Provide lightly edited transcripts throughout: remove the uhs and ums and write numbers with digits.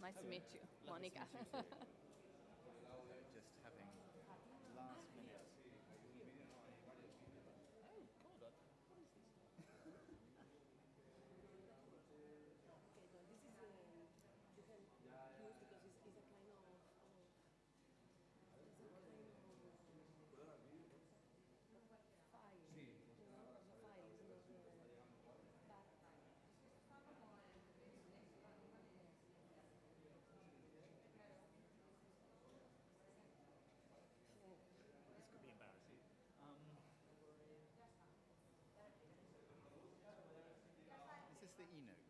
Nice to meet you, Lovely to Monica. meet you too. Just having last minute. Oh God! What is this? Okay, no, this is you can use because it's a kind of file. Sí. You know, it's a file. It's not This could be embarrassing. Is this the e-note?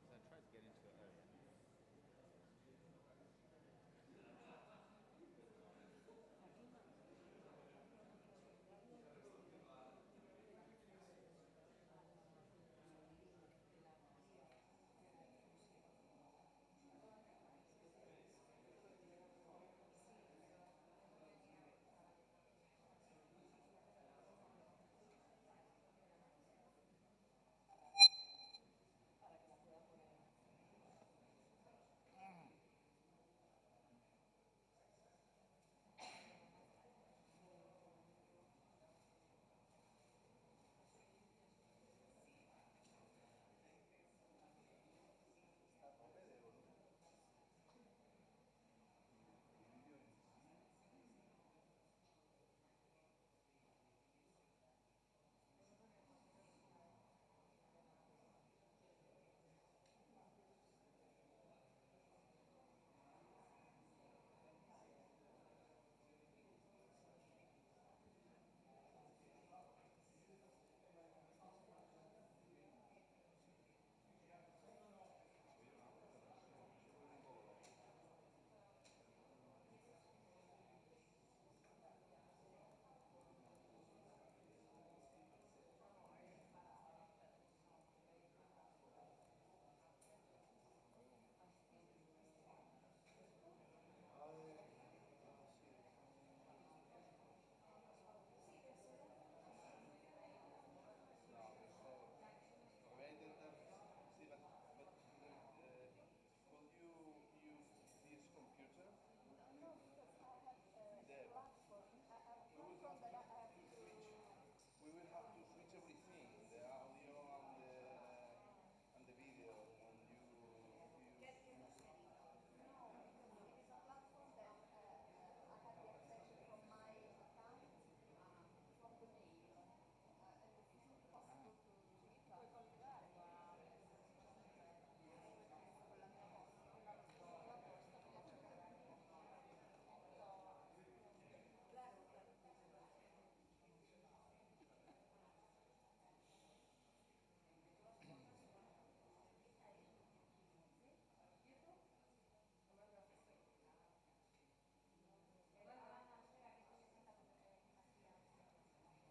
So I tried to get into it earlier.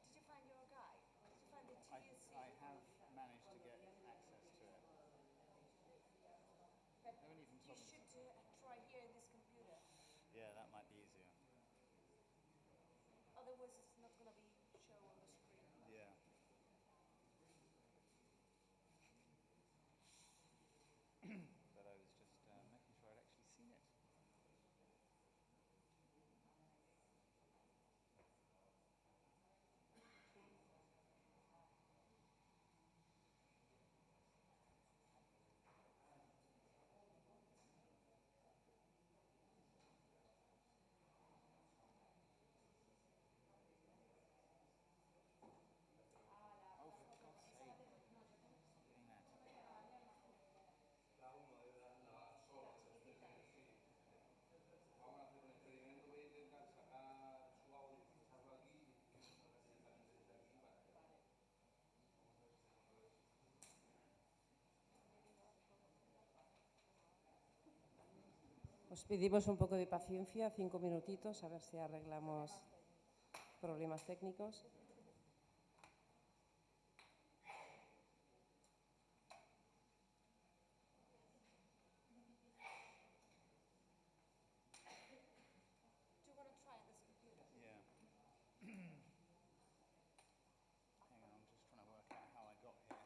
Did you find your guide? Did you find the TSC? I have managed to get access to it. But No one even you told me. should try here in this computer. Yeah, that might be easier. Otherwise, it's not going to be shown on the screen. Yeah. But I was just making sure I'd actually seen it. Oh, for God's sake. Doing that. Os pedimos un poco de paciencia, 5 minutitos, a ver si arreglamos problemas técnicos. Yeah. Hang on, I'm just trying to work out how I got here.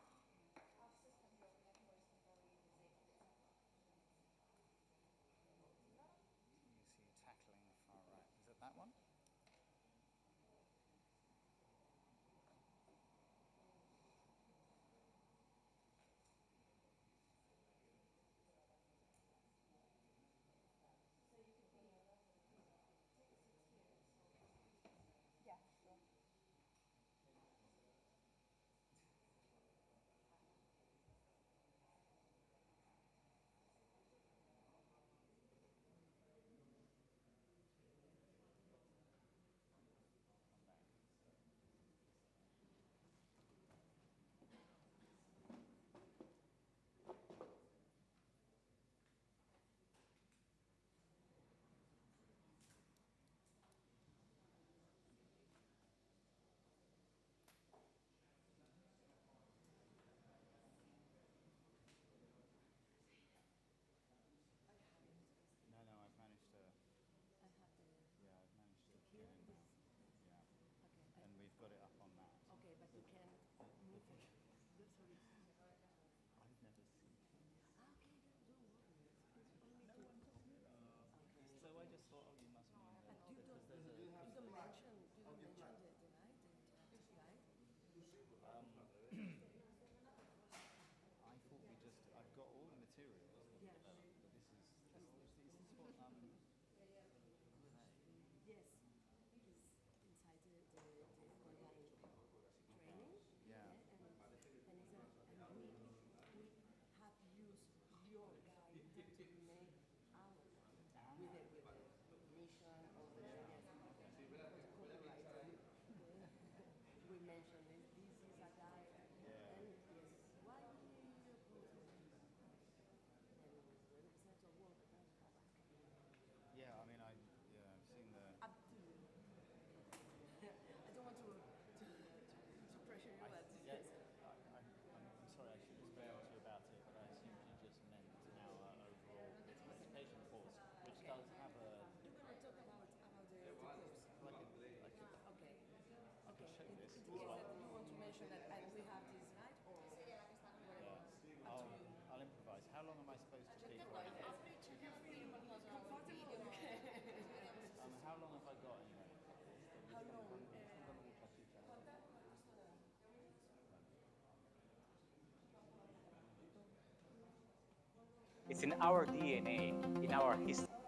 It's in our DNA, in our history.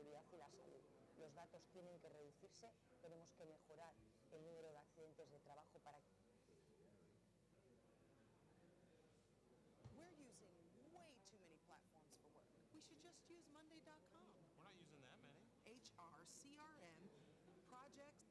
Y la salud. Los datos tienen que reducirse, tenemos que mejorar el número de accidentes de trabajo para que... We're using way too many platforms for work. We should just use Monday.com. We're not using that many. HR, CRM, projects.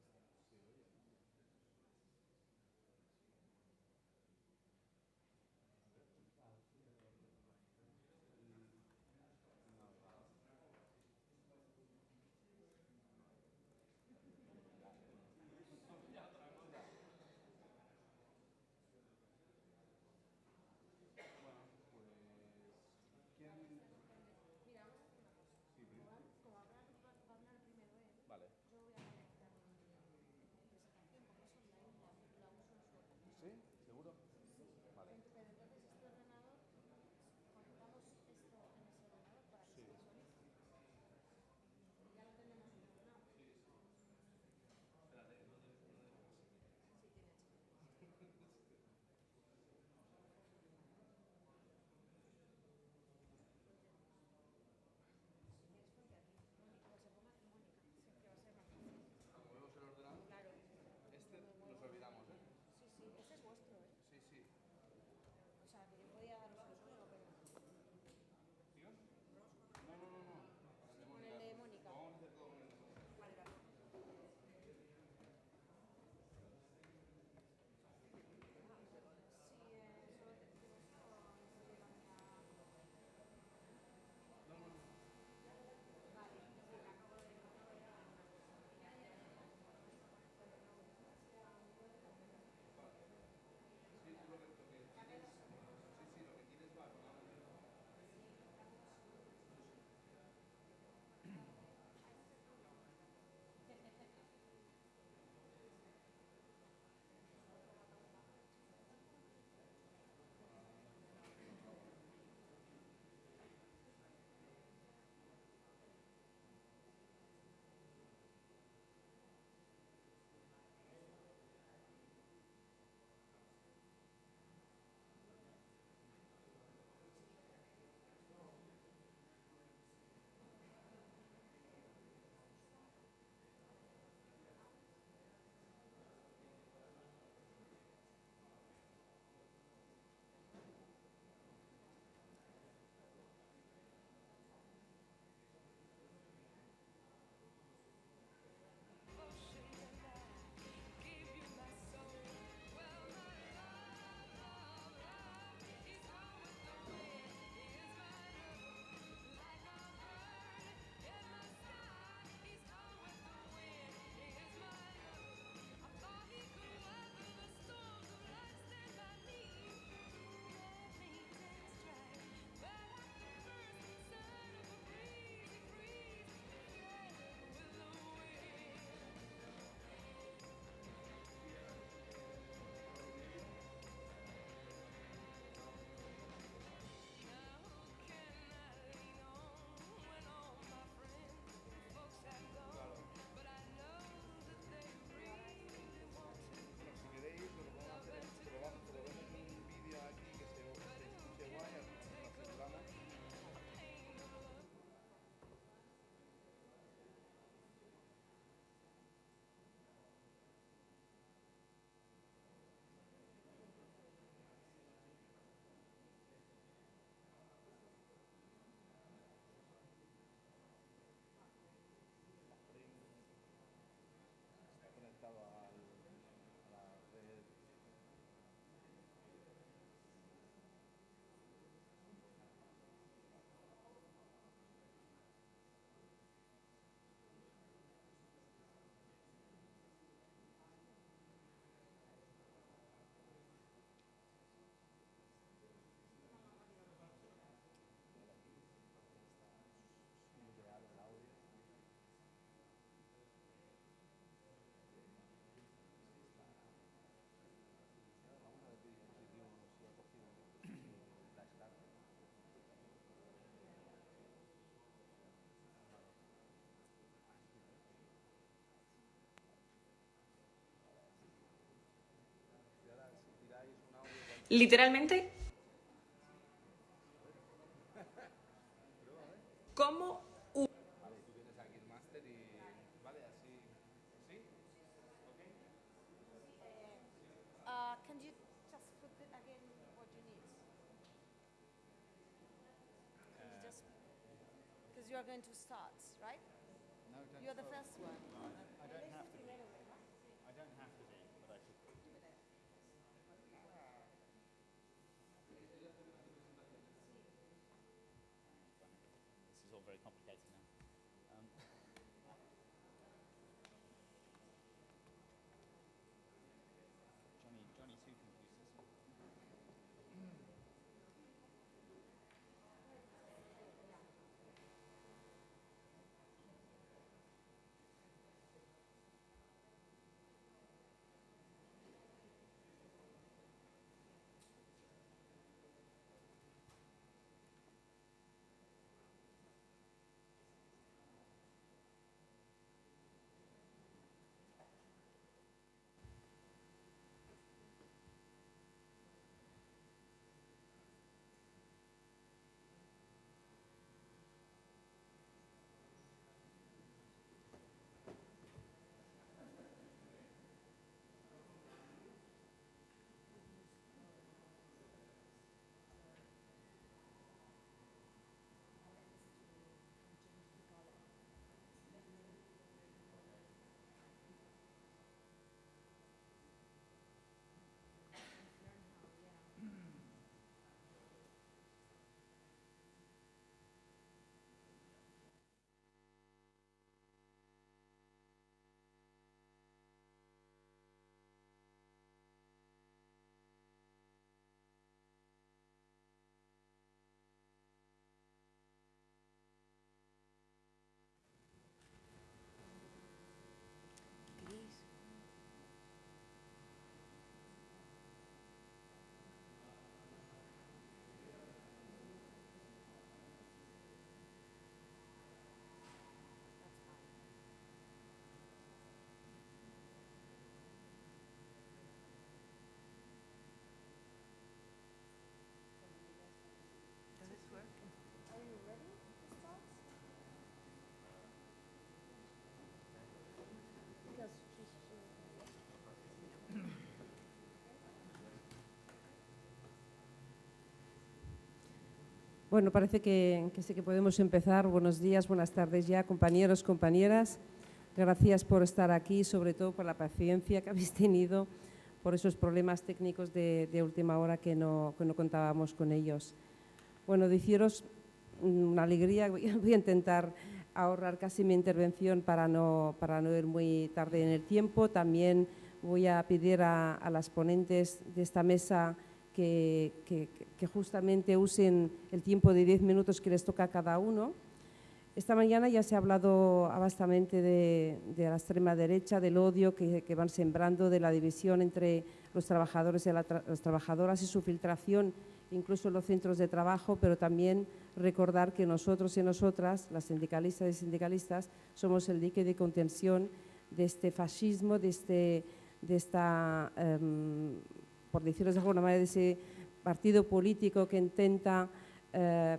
literalmente, cómo Can you just put it again what you need? Can you just, because you are going to start, right? No, don't You're the start. first one. I don't have to be. I don't have to be, but I should be. This is all very complicated now. Johnny two computers. Bueno, parece que sí que podemos empezar. Buenos días, buenas tardes ya, compañeros, compañeras. Gracias por estar aquí, sobre todo por la paciencia que habéis tenido, por esos problemas técnicos de última hora que no contábamos con ellos. Bueno, deciros una alegría. Voy a intentar ahorrar casi mi intervención para no ir muy tarde en el tiempo. También voy a pedir a las ponentes de esta mesa que justamente usen el tiempo de 10 minutos que les toca a cada uno. Esta mañana ya se ha hablado bastante de la extrema derecha, del odio que van sembrando, de la división entre los trabajadores y las trabajadoras y su filtración incluso en los centros de trabajo, pero también recordar que nosotros y nosotras, las sindicalistas y sindicalistas, somos el dique de contención de este fascismo, de esta, por decirlo de alguna manera, de ese partido político que intenta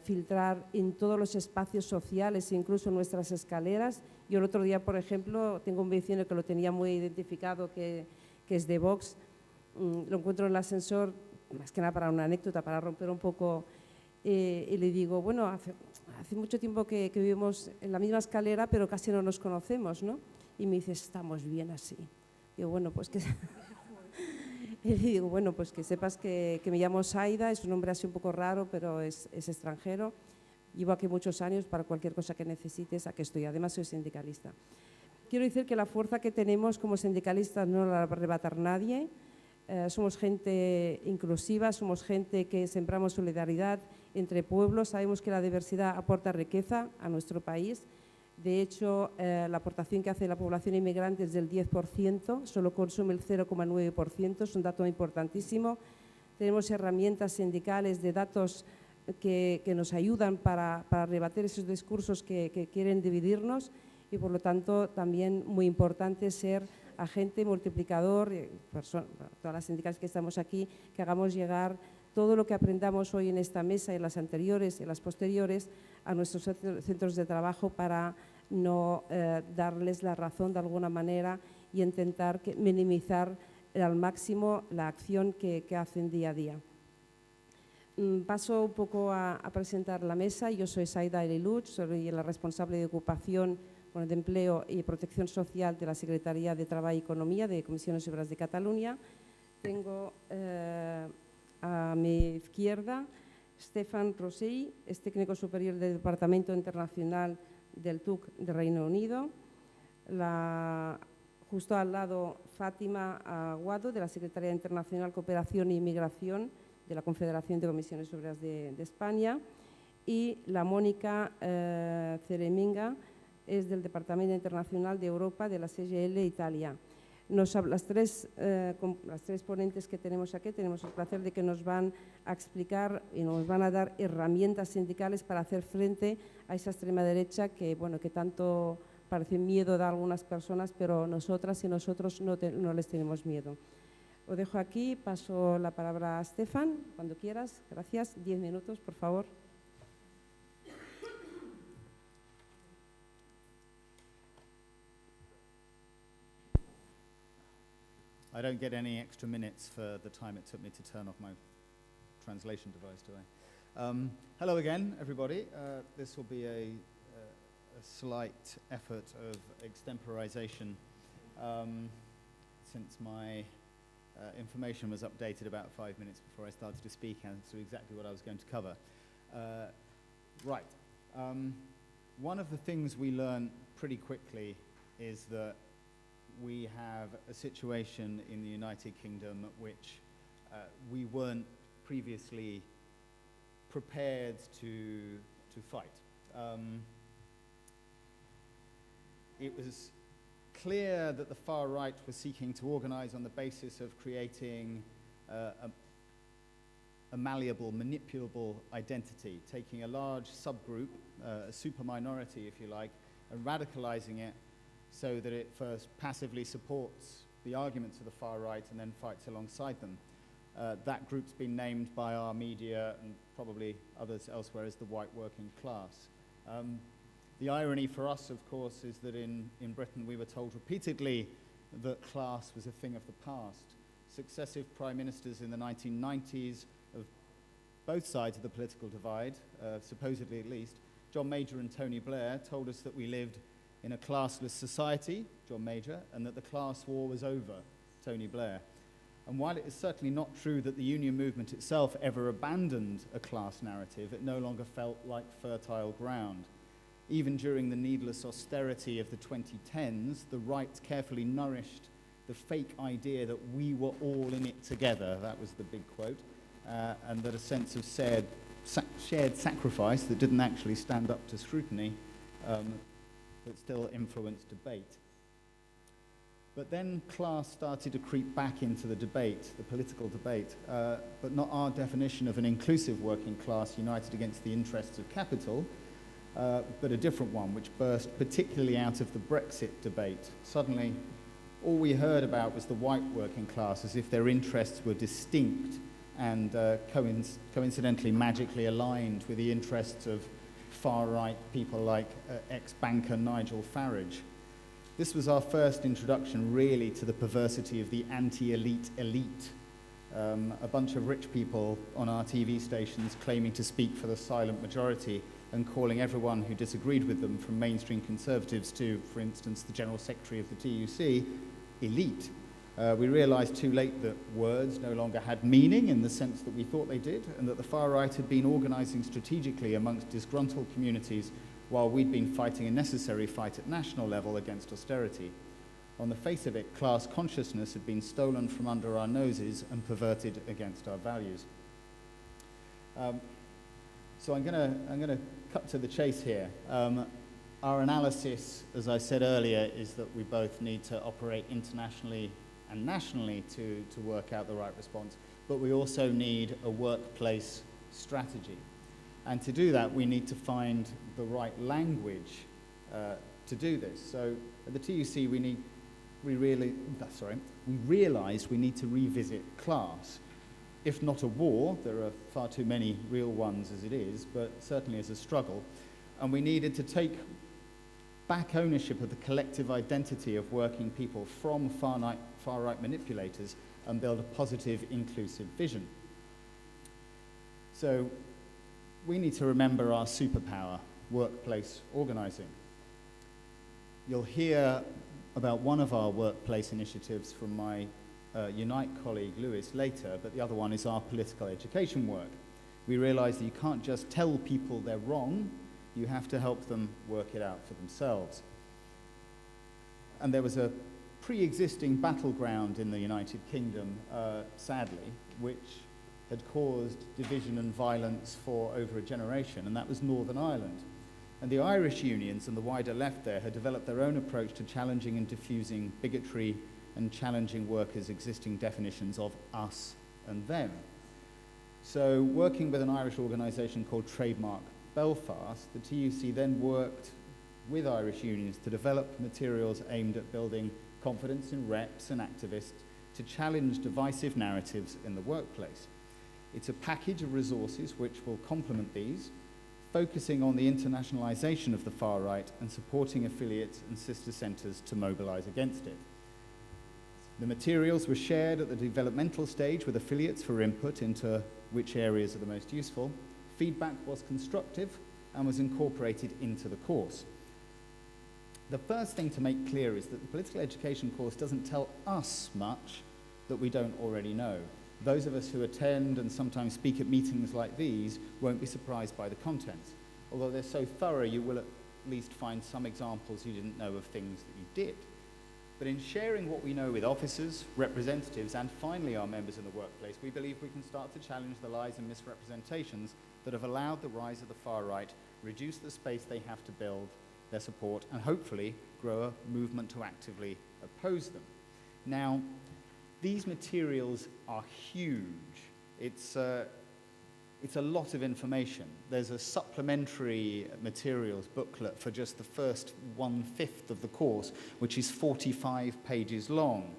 filtrar en todos los espacios sociales, incluso en nuestras escaleras. Yo el otro día, por ejemplo, tengo un vecino que lo tenía muy identificado, que es de Vox. Lo encuentro en el ascensor, más que nada para una anécdota, para romper un poco, y le digo, bueno, hace mucho tiempo que vivimos en la misma escalera, pero casi no nos conocemos, ¿no? Y me dice, estamos bien así. Digo, bueno, pues que... Y le digo, bueno, pues que sepas que me llamo Saida, es un nombre así un poco raro, pero es extranjero. Llevo aquí muchos años, para cualquier cosa que necesites, aquí estoy. Además, soy sindicalista. Quiero decir que la fuerza que tenemos como sindicalistas no la va a arrebatar nadie. Somos gente inclusiva, somos gente que sembramos solidaridad entre pueblos. Sabemos que la diversidad aporta riqueza a nuestro país. De hecho, la aportación que hace la población inmigrante es del 10%, solo consume el 0,9%, es un dato importantísimo. Tenemos herramientas sindicales de datos que nos ayudan para rebatir esos discursos que quieren dividirnos y, por lo tanto, también muy importante ser agente multiplicador, todas las sindicalistas que estamos aquí, que hagamos llegar todo lo que aprendamos hoy en esta mesa y en las anteriores y en las posteriores a nuestros centros de trabajo para no darles la razón de alguna manera y intentar minimizar al máximo la acción que hacen día a día. Paso un poco a presentar la mesa. Yo soy Saida Eliluch, soy la responsable de ocupación, de empleo y protección social de la Secretaría de Trabajo y Economía de Comisiones Obreras de Cataluña. Tengo a mi izquierda Stefan Rosell, es técnico superior del Departamento Internacional del TUC de Reino Unido. Justo al lado, Fátima Aguado, de la Secretaría Internacional Cooperación e Inmigración de la Confederación de Comisiones Obreras de España. Y la Mónica Cereminga es del Departamento Internacional de Europa de la CGL Italia. Las tres ponentes que tenemos aquí tenemos el placer de que nos van a explicar y nos van a dar herramientas sindicales para hacer frente a esa extrema derecha que tanto parece miedo da a algunas personas, pero nosotras y nosotros no les tenemos miedo. Lo dejo aquí, paso la palabra a Stefan, cuando quieras. Gracias. 10 minutos, por favor. I don't get any extra minutes for the time it took me to turn off my translation device, do I? Hello again, everybody. This will be a slight effort of extemporization since my information was updated about 5 minutes before I started to speak as to exactly what I was going to cover. Right. One of the things we learned pretty quickly is that we have a situation in the United Kingdom which we weren't previously prepared to fight. It was clear that the far right was seeking to organize on the basis of creating a malleable, manipulable identity, taking a large subgroup, a super minority if you like, and radicalizing it so that it first passively supports the arguments of the far right and then fights alongside them. That group's been named by our media and probably others elsewhere as the white working class. The irony for us, of course, is that in Britain we were told repeatedly that class was a thing of the past. Successive prime ministers in the 1990s of both sides of the political divide, supposedly at least, John Major and Tony Blair, told us that we lived in a classless society, John Major, and that the class war was over, Tony Blair. And while it is certainly not true that the union movement itself ever abandoned a class narrative, it no longer felt like fertile ground. Even during the needless austerity of the 2010s, the right carefully nourished the fake idea that we were all in it together, that was the big quote, and that a sense of shared sacrifice that didn't actually stand up to scrutiny but still influenced debate. But then class started to creep back into the debate, the political debate, but not our definition of an inclusive working class united against the interests of capital, but a different one, which burst particularly out of the Brexit debate. Suddenly, all we heard about was the white working class, as if their interests were distinct and coincidentally, magically aligned with the interests of far-right people like ex-banker Nigel Farage. This was our first introduction, really, to the perversity of the anti-elite elite. A bunch of rich people on our TV stations claiming to speak for the silent majority and calling everyone who disagreed with them, from mainstream conservatives to, for instance, the General Secretary of the TUC, elite. We realized too late that words no longer had meaning in the sense that we thought they did, and that the far right had been organizing strategically amongst disgruntled communities while we'd been fighting a necessary fight at national level against austerity. On the face of it, class consciousness had been stolen from under our noses and perverted against our values. So I'm gonna cut to the chase here. Our analysis, as I said earlier, is that we both need to operate internationally and nationally to work out the right response, but we also need a workplace strategy. And to do that, we need to find the right language to do this. So at the TUC, we need we realized we need to revisit class. If not a war, there are far too many real ones as it is, but certainly as a struggle. And we needed to take back ownership of the collective identity of working people from far-right manipulators and build a positive, inclusive vision. So we need to remember our superpower, workplace organizing. You'll hear about one of our workplace initiatives from my Unite colleague, Lewis, later, but the other one is our political education work. We realize that you can't just tell people they're wrong, you have to help them work it out for themselves. And there was a pre-existing battleground in the United Kingdom, sadly, which had caused division and violence for over a generation, and that was Northern Ireland. And the Irish unions and the wider left there had developed their own approach to challenging and diffusing bigotry and challenging workers' existing definitions of us and them. So working with an Irish organisation called Trademark Belfast, the TUC then worked with Irish unions to develop materials aimed at building confidence in reps and activists to challenge divisive narratives in the workplace. It's a package of resources which will complement these, focusing on the internationalization of the far right and supporting affiliates and sister centers to mobilize against it. The materials were shared at the developmental stage with affiliates for input into which areas are the most useful. Feedback was constructive and was incorporated into the course. The first thing to make clear is that the political education course doesn't tell us much that we don't already know. Those of us who attend and sometimes speak at meetings like these won't be surprised by the content. Although they're so thorough, you will at least find some examples you didn't know of things that you did. But in sharing what we know with officers, representatives, and finally our members in the workplace, we believe we can start to challenge the lies and misrepresentations that have allowed the rise of the far right, reduce the space they have to build their support, and hopefully grow a movement to actively oppose them. Now, these materials are huge. It's a lot of information. There's a supplementary materials booklet for just the first 1/5 of the course, which is 45 pages long,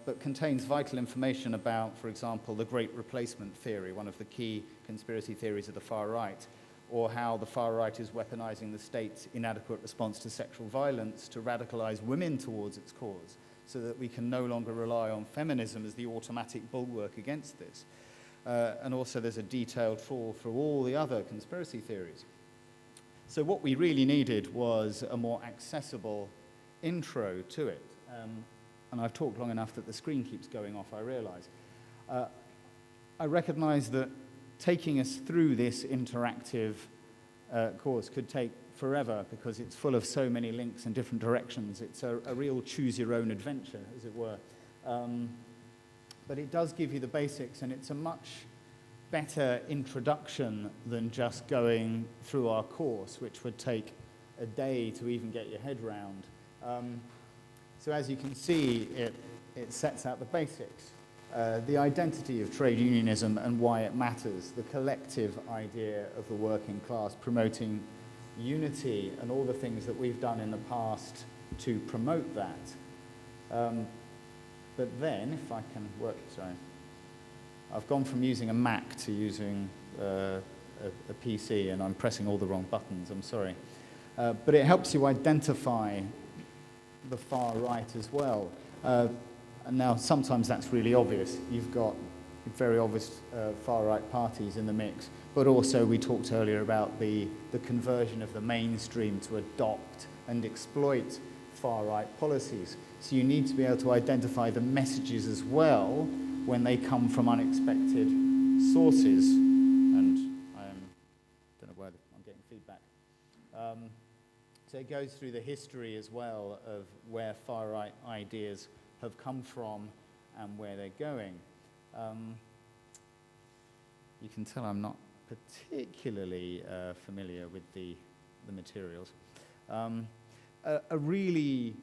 but contains vital information about, for example, the Great Replacement theory, one of the key conspiracy theories of the far right, or how the far right is weaponizing the state's inadequate response to sexual violence to radicalize women towards its cause, so that we can no longer rely on feminism as the automatic bulwark against this. And also there's a detailed trawl through all the other conspiracy theories. So what we really needed was a more accessible intro to it. And I've talked long enough that the screen keeps going off, I realize. I recognize that taking us through this interactive course could take forever because it's full of so many links in different directions. It's a real choose-your-own-adventure, as it were. But it does give you the basics, and it's a much better introduction than just going through our course, which would take a day to even get your head round. So as you can see, it sets out the basics. The identity of trade unionism and why it matters, the collective idea of the working class, promoting unity and all the things that we've done in the past to promote that. But then, if I can work, sorry, I've gone from using a Mac to using a PC, and I'm pressing all the wrong buttons, I'm sorry. But it helps you identify the far right as well. And now, sometimes that's really obvious. You've got very obvious far-right parties in the mix, but also we talked earlier about the conversion of the mainstream to adopt and exploit far-right policies. So you need to be able to identify the messages as well when they come from unexpected sources. And I don't know where I'm getting feedback. So it goes through the history as well of where far-right ideas have come from and where they're going. You can tell I'm not particularly familiar with the materials. A really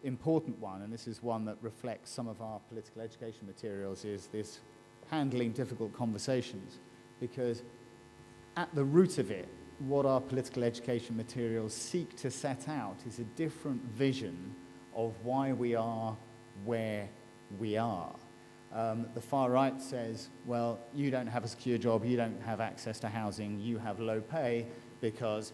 important one, and this is one that reflects some of our political education materials, is this handling difficult conversations, because at the root of it, what our political education materials seek to set out is a different vision of why we are where we are. The far right says, well, you don't have a secure job, you don't have access to housing, you have low pay because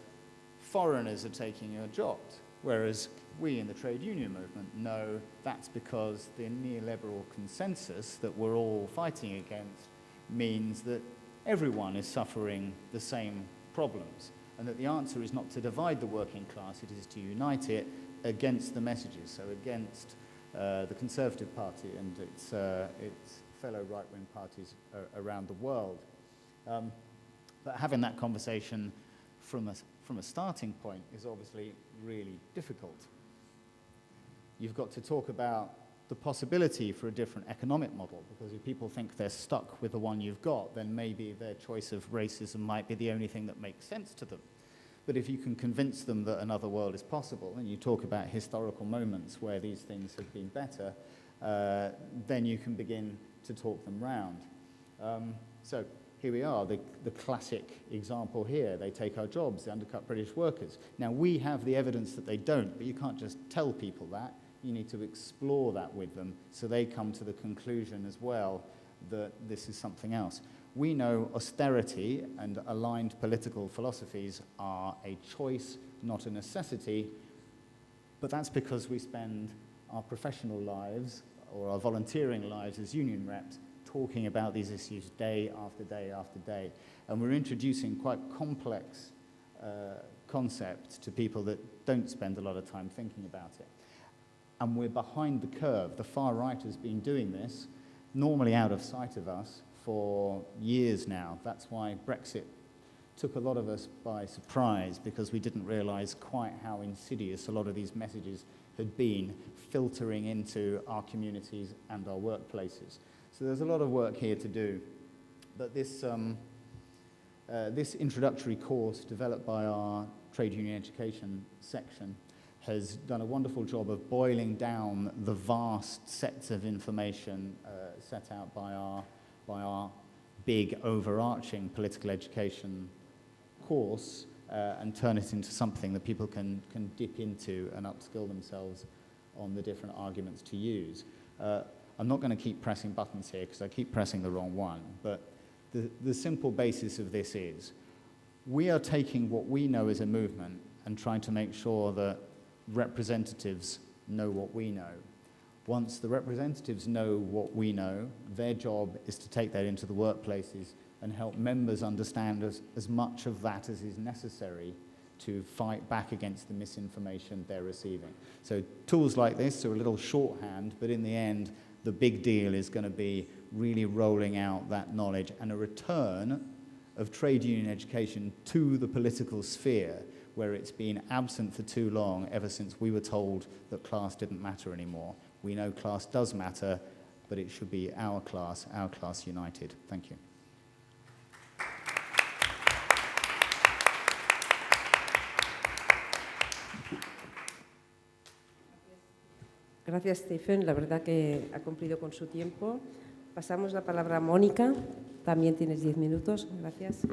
foreigners are taking your jobs. Whereas we in the trade union movement know that's because the neoliberal consensus that we're all fighting against means that everyone is suffering the same problems, and that the answer is not to divide the working class, it is to unite it against the messages, so against the Conservative Party and its fellow right-wing parties around the world. But having that conversation from a starting point is obviously really difficult. You've got to talk about the possibility for a different economic model, because if people think they're stuck with the one you've got, then maybe their choice of racism might be the only thing that makes sense to them. But if you can convince them that another world is possible, and you talk about historical moments where these things have been better, then you can begin to talk them round. So here we are, the classic example here. They take our jobs, they undercut British workers. Now, we have the evidence that they don't, but you can't just tell people that. You need to explore that with them so they come to the conclusion as well that this is something else. We know austerity and aligned political philosophies are a choice, not a necessity, but that's because we spend our professional lives or our volunteering lives as union reps talking about these issues day after day after day. And we're introducing quite complex concepts to people that don't spend a lot of time thinking about it. And we're behind the curve. The far right has been doing this, normally out of sight of us, for years now. That's why Brexit took a lot of us by surprise, because we didn't realize quite how insidious a lot of these messages had been filtering into our communities and our workplaces. So there's a lot of work here to do. But this introductory course developed by our trade union education section has done a wonderful job of boiling down the vast sets of information set out by our big overarching political education course and turn it into something that people can dip into and upskill themselves on the different arguments to use. I'm not going to keep pressing buttons here because I keep pressing the wrong one, but the simple basis of this is we are taking what we know as a movement and trying to make sure that representatives know what we know. Once the representatives know what we know, their job is to take that into the workplaces and help members understand as much of that as is necessary to fight back against the misinformation they're receiving. So tools like this are a little shorthand, but in the end, the big deal is going to be really rolling out that knowledge and a return of trade union education to the political sphere, where it's been absent for too long, ever since we were told that class didn't matter anymore. We know class does matter, but it should be our class united. Thank you. Gracias, Stephen. La verdad que ha cumplido con su tiempo. Pasamos la palabra a Mónica. También tienes 10 minutos. Gracias.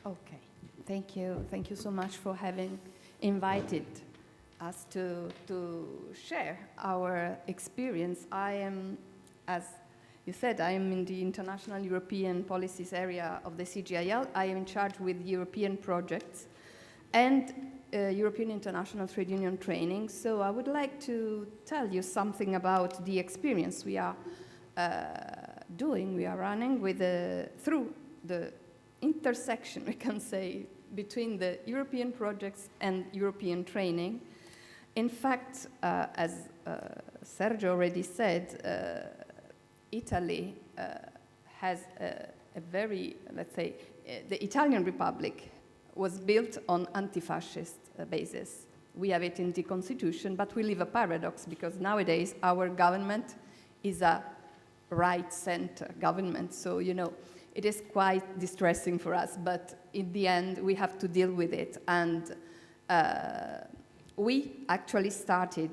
Okay, thank you. Thank you so much for having invited us to share our experience. I am, as you said, I am in the International European Policies area of the CGIL. I am in charge with European projects and European International Trade Union Training. So I would like to tell you something about the experience we are doing, we are running with through the intersection, we can say, between the European projects and European training. In fact, as Sergio already said, Italy has a very, let's say, the Italian Republic was built on anti-fascist basis. We have it in the constitution, but we live a paradox because nowadays our government is a right-center government. So, you know, it is quite distressing for us, but in the end, we have to deal with it. And we actually started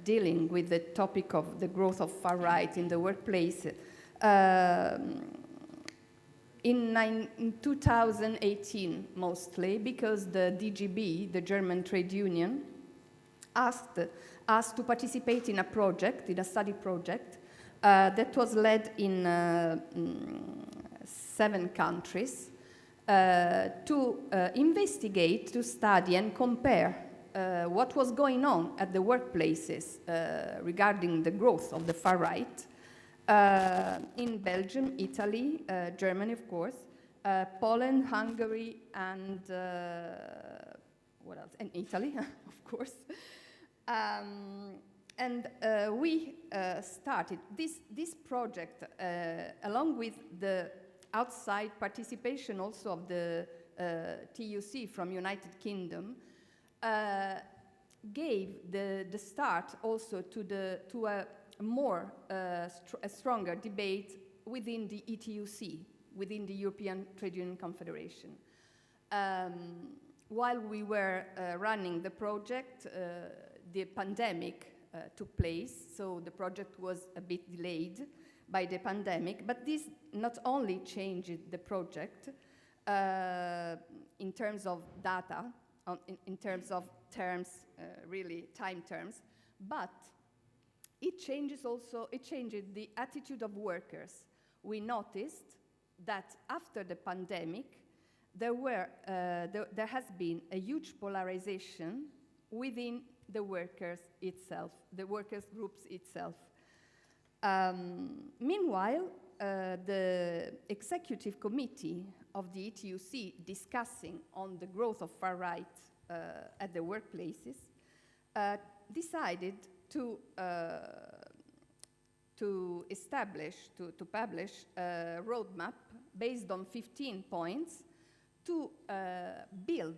dealing with the topic of the growth of far right in the workplace In 2018, mostly, because the DGB, the German trade union, asked us to participate in a project, in a study project, that was led in 7 countries to investigate, to study and compare what was going on at the workplaces regarding the growth of the far right in Belgium, Italy, Germany, of course, Poland, Hungary, and what else? And Italy, of course. We started this project along with the outside participation also of the TUC from United Kingdom, gave the start also to a more a stronger debate within the ETUC, within the European Trade Union Confederation. While we were running the project, the pandemic took place, so the project was a bit delayed by the pandemic, but this not only changed the project in terms of data, in terms of terms, really time terms, but it changed the attitude of workers. We noticed that after the pandemic, there has been a huge polarization within the workers itself, the workers groups itself. Meanwhile, the executive committee of the ETUC discussing on the growth of far right at the workplaces decided to publish a roadmap based on 15 points to build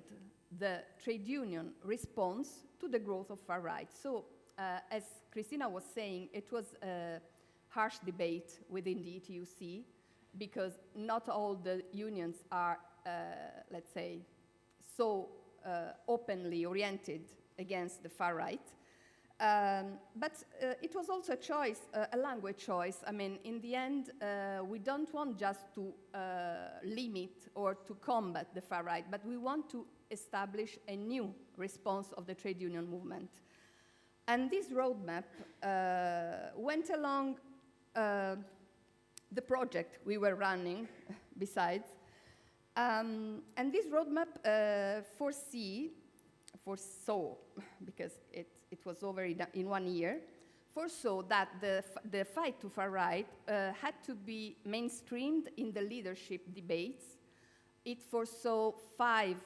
the trade union response to the growth of far right. So, as Christina was saying, it was a harsh debate within the ETUC because not all the unions are, let's say, so openly oriented against the far right. But it was also a choice, a language choice. I mean, in the end, we don't want just to limit or to combat the far right, but we want to establish a new response of the trade union movement. And this roadmap went along the project we were running besides. And this roadmap foresaw, because it was over in 1 year, foresaw that the fight to far right had to be mainstreamed in the leadership debates. It foresaw 5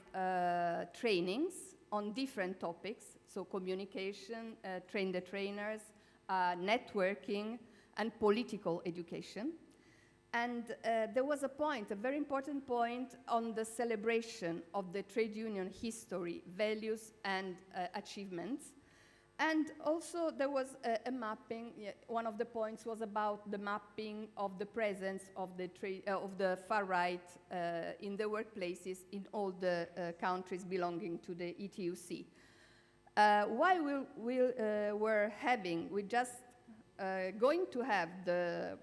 trainings on different topics, so communication, train the trainers, networking, and political education. And there was a point, a very important point, on the celebration of the trade union history, values, and achievements. And also there was a mapping. One of the points was about the mapping of the presence of the far right in the workplaces in all the countries belonging to the ETUC. While we're just going to have the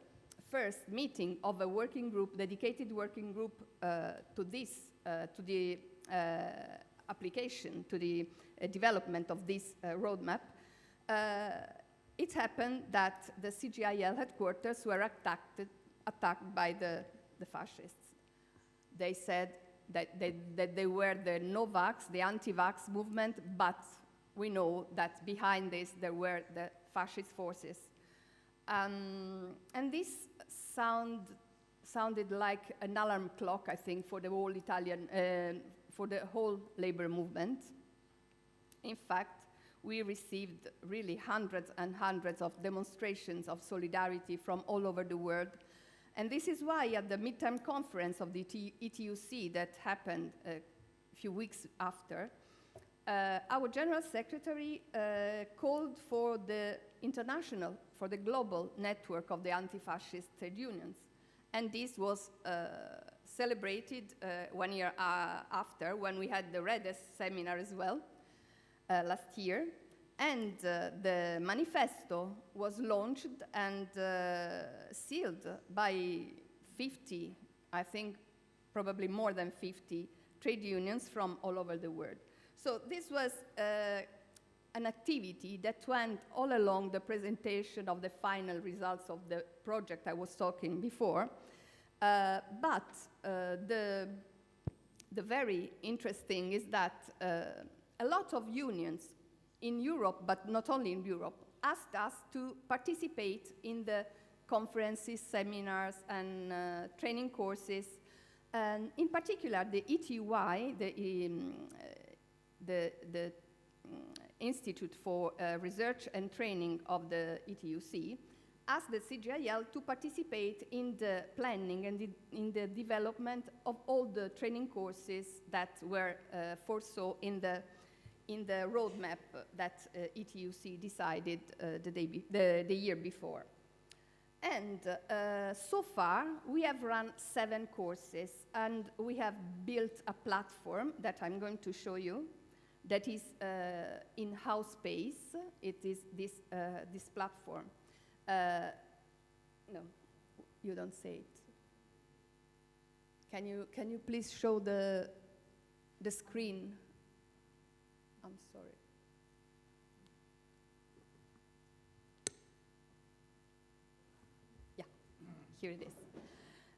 first meeting of a working group, dedicated working group to the application, to the development of this roadmap, it happened that the CGIL headquarters were attacked by the fascists. They said that they were the no-vax, the anti-vax movement, but we know that behind this there were the fascist forces. And this sounded like an alarm clock, I think, for the whole for the whole labor movement. In fact, we received really hundreds and hundreds of demonstrations of solidarity from all over the world. And this is why at the midterm conference of the ETUC that happened a few weeks after, our General Secretary called for the global network of the anti-fascist trade unions. And this was celebrated 1 year after, when we had the Redes seminar as well, last year. And the manifesto was launched and sealed by 50, I think probably more than 50 trade unions from all over the world. So this was an activity that went all along the presentation of the final results of the project I was talking before. But the very interesting is that a lot of unions in Europe, but not only in Europe, asked us to participate in the conferences, seminars, and training courses. And in particular, the ETUI, the Institute for Research and Training of the ETUC, asked the CGIL to participate in the planning and in the development of all the training courses that were foresaw in the roadmap that ETUC decided the year before. And so far, we have run 7 courses, and we have built a platform that I'm going to show you that is in-house space. It is this platform. No, you don't say it. Can you please show the screen? I'm sorry. Yeah, here it is.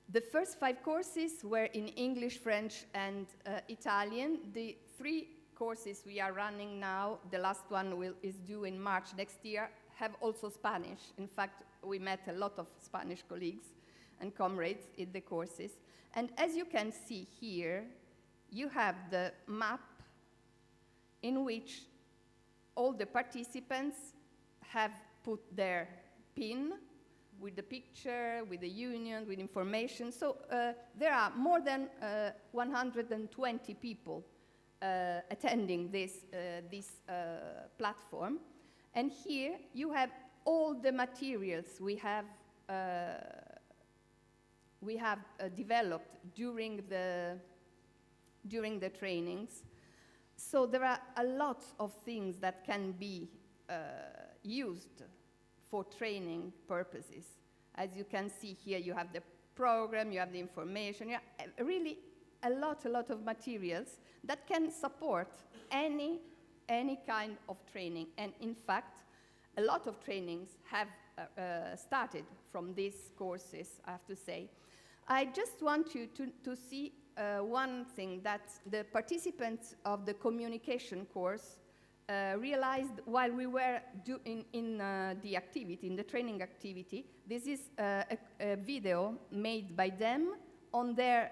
The first 5 courses were in English, French, and Italian. The 3 courses we are running now, the last one is due in March next year, have also Spanish. In fact, we met a lot of Spanish colleagues and comrades in the courses. And as you can see here, you have the map in which all the participants have put their pin with the picture, with the union, with information. So there are more than 120 people attending this platform. And here you have all the materials we have developed during the trainings. So there are a lot of things that can be used for training purposes. As you can see here, you have the program, you have the information, you have really a lot of materials that can support any kind of training. And in fact, a lot of trainings have started from these courses, I have to say. I just want you to see one thing that the participants of the communication course realized while we were in the activity, in the training activity. This is a video made by them on their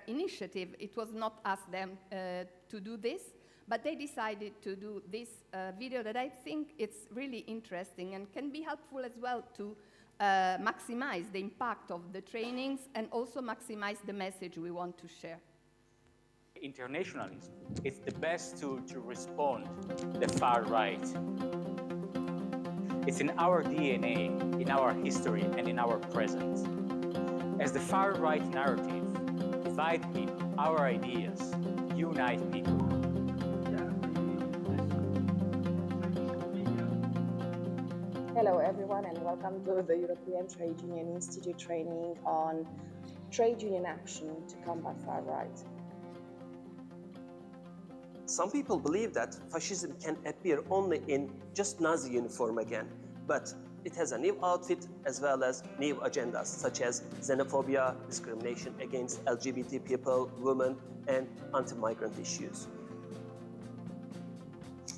initiative. It was not asked them to do this, but they decided to do this video that I think it's really interesting and can be helpful as well to maximize the impact of the trainings and also maximize the message we want to share. Internationalism, it's the best tool to respond to the far right. It's in our DNA, in our history, and in our present. As the far right narrative divides people, our ideas unite people. Hello everyone and welcome to the European Trade Union Institute training on trade union action to combat far right. Some people believe that fascism can appear only in just Nazi uniform again, but it has a new outfit as well as new agendas such as xenophobia, discrimination against LGBT people, women, and anti-migrant issues.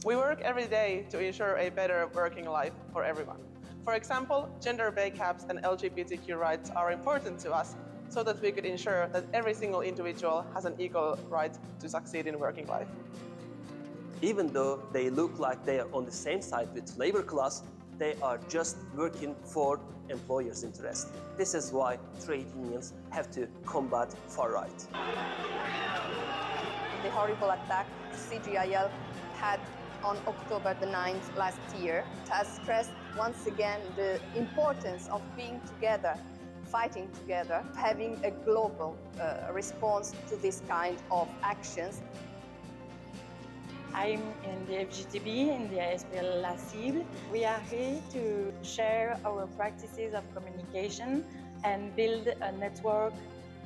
We work every day to ensure a better working life for everyone. For example, gender pay caps and LGBTQ rights are important to us so that we could ensure that every single individual has an equal right to succeed in working life. Even though they look like they are on the same side with labor class, they are just working for employers' interest. This is why trade unions have to combat far right. The horrible attack CGIL had on October the 9th last year has stressed once again the importance of being together, fighting together, having a global response to this kind of actions. I'm in the FGTB, in the ASPL La Cible. We are here to share our practices of communication and build a network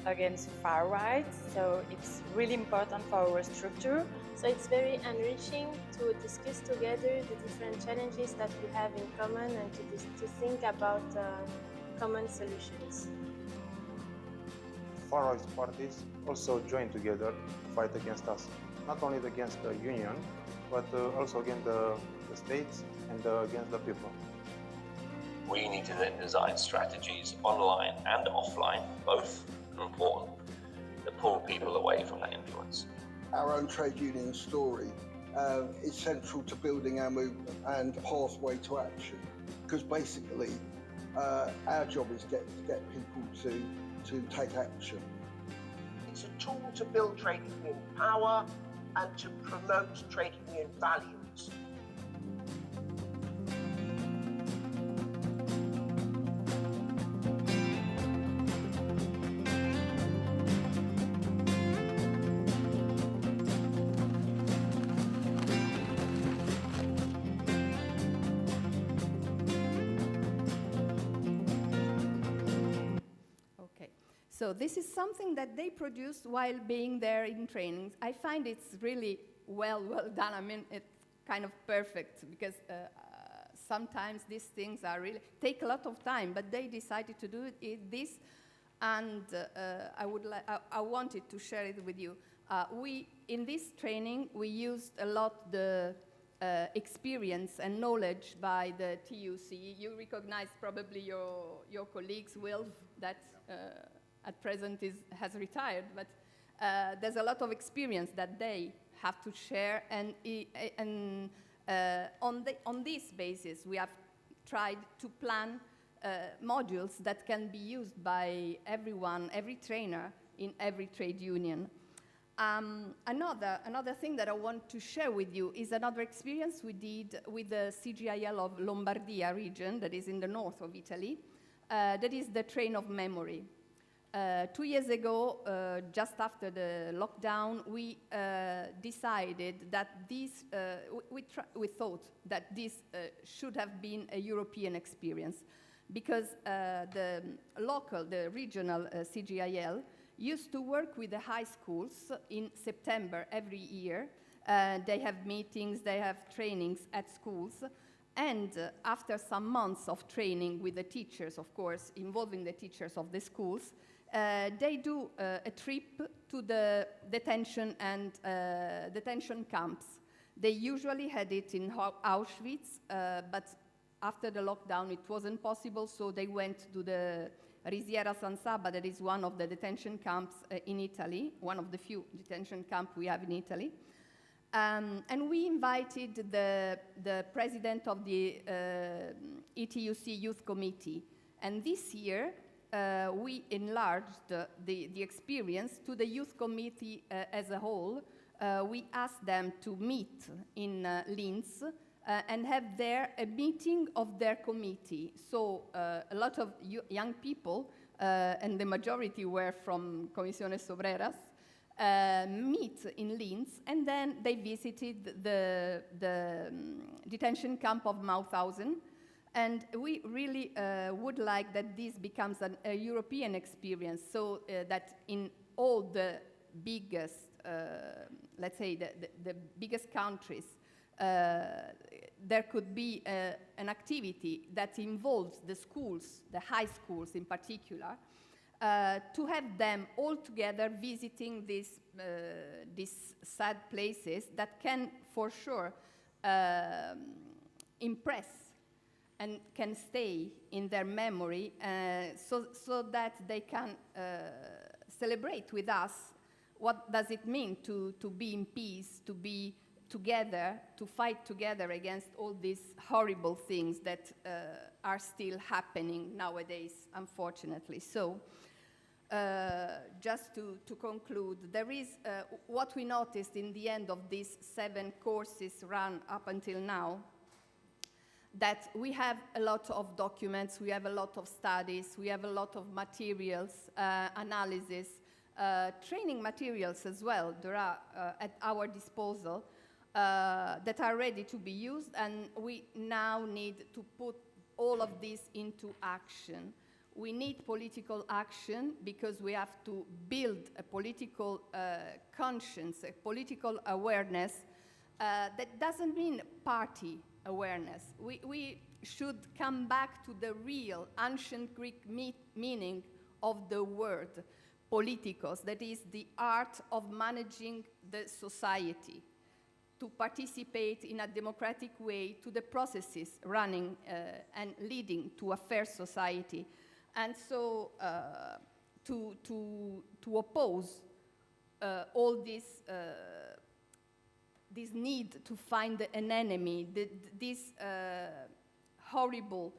against far right. So it's really important for our structure. So it's very enriching to discuss together the different challenges that we have in common and to think about common solutions. Far-right parties also join together to fight against us, not only against the union, but also against the states and against the people. We need to then design strategies online and offline, both are important, that pull people away from that influence. Our own trade union story is central to building our movement and pathway to action, because basically our job is to get people to take action. It's a tool to build trade union power and to promote trade union values. So this is something that they produced while being there in trainings. I find it's really well done. I mean, it's kind of perfect because sometimes these things are really take a lot of time, but they decided to do this, and I wanted to share it with you. In this training, we used a lot the experience and knowledge by the TUC. You recognize probably your colleagues, Wilf, that at present has retired, but there's a lot of experience that they have to share, and on this basis we have tried to plan modules that can be used by everyone, every trainer in every trade union. Another thing that I want to share with you is another experience we did with the CGIL of Lombardia region, that is in the north of Italy. That is the train of memory. 2 years ago, just after the lockdown, we decided that we thought that this should have been a European experience, because the regional CGIL used to work with the high schools in September every year. They have meetings, they have trainings at schools, and after some months of training with the teachers, of course, involving the teachers of the schools, they do a trip to the detention camps. They usually had it in Auschwitz, but after the lockdown it wasn't possible, so they went to the Risiera San Saba, that is one of the detention camps in Italy, one of the few detention camps we have in Italy. And we invited the president of the ETUC Youth Committee, and this year we enlarged the experience to the youth committee as a whole. We asked them to meet in Linz and have there a meeting of their committee. So a lot of young people, and the majority were from Comisiones Obreras, meet in Linz, and then they visited the detention camp of Mauthausen. And we really would like that this becomes a European experience, so that in all the biggest, let's say the biggest countries, there could be an activity that involves the schools, the high schools in particular, to have them all together visiting these sad places that can for sure impress and can stay in their memory, so that they can celebrate with us what does it mean to be in peace, to be together, to fight together against all these horrible things that are still happening nowadays, unfortunately. So, just to conclude, there is what we noticed in the end of these 7 courses run up until now, that we have a lot of documents, we have a lot of studies, we have a lot of materials, analysis, training materials as well. There are at our disposal. that are ready to be used, and we now need to put all of this into action. We need political action because we have to build a political conscience, a political awareness that doesn't mean party awareness. We should come back to the real ancient Greek meaning of the word politikos, that is the art of managing the society, to participate in a democratic way to the processes running and leading to a fair society. And so to oppose all this need to find an enemy, these horrible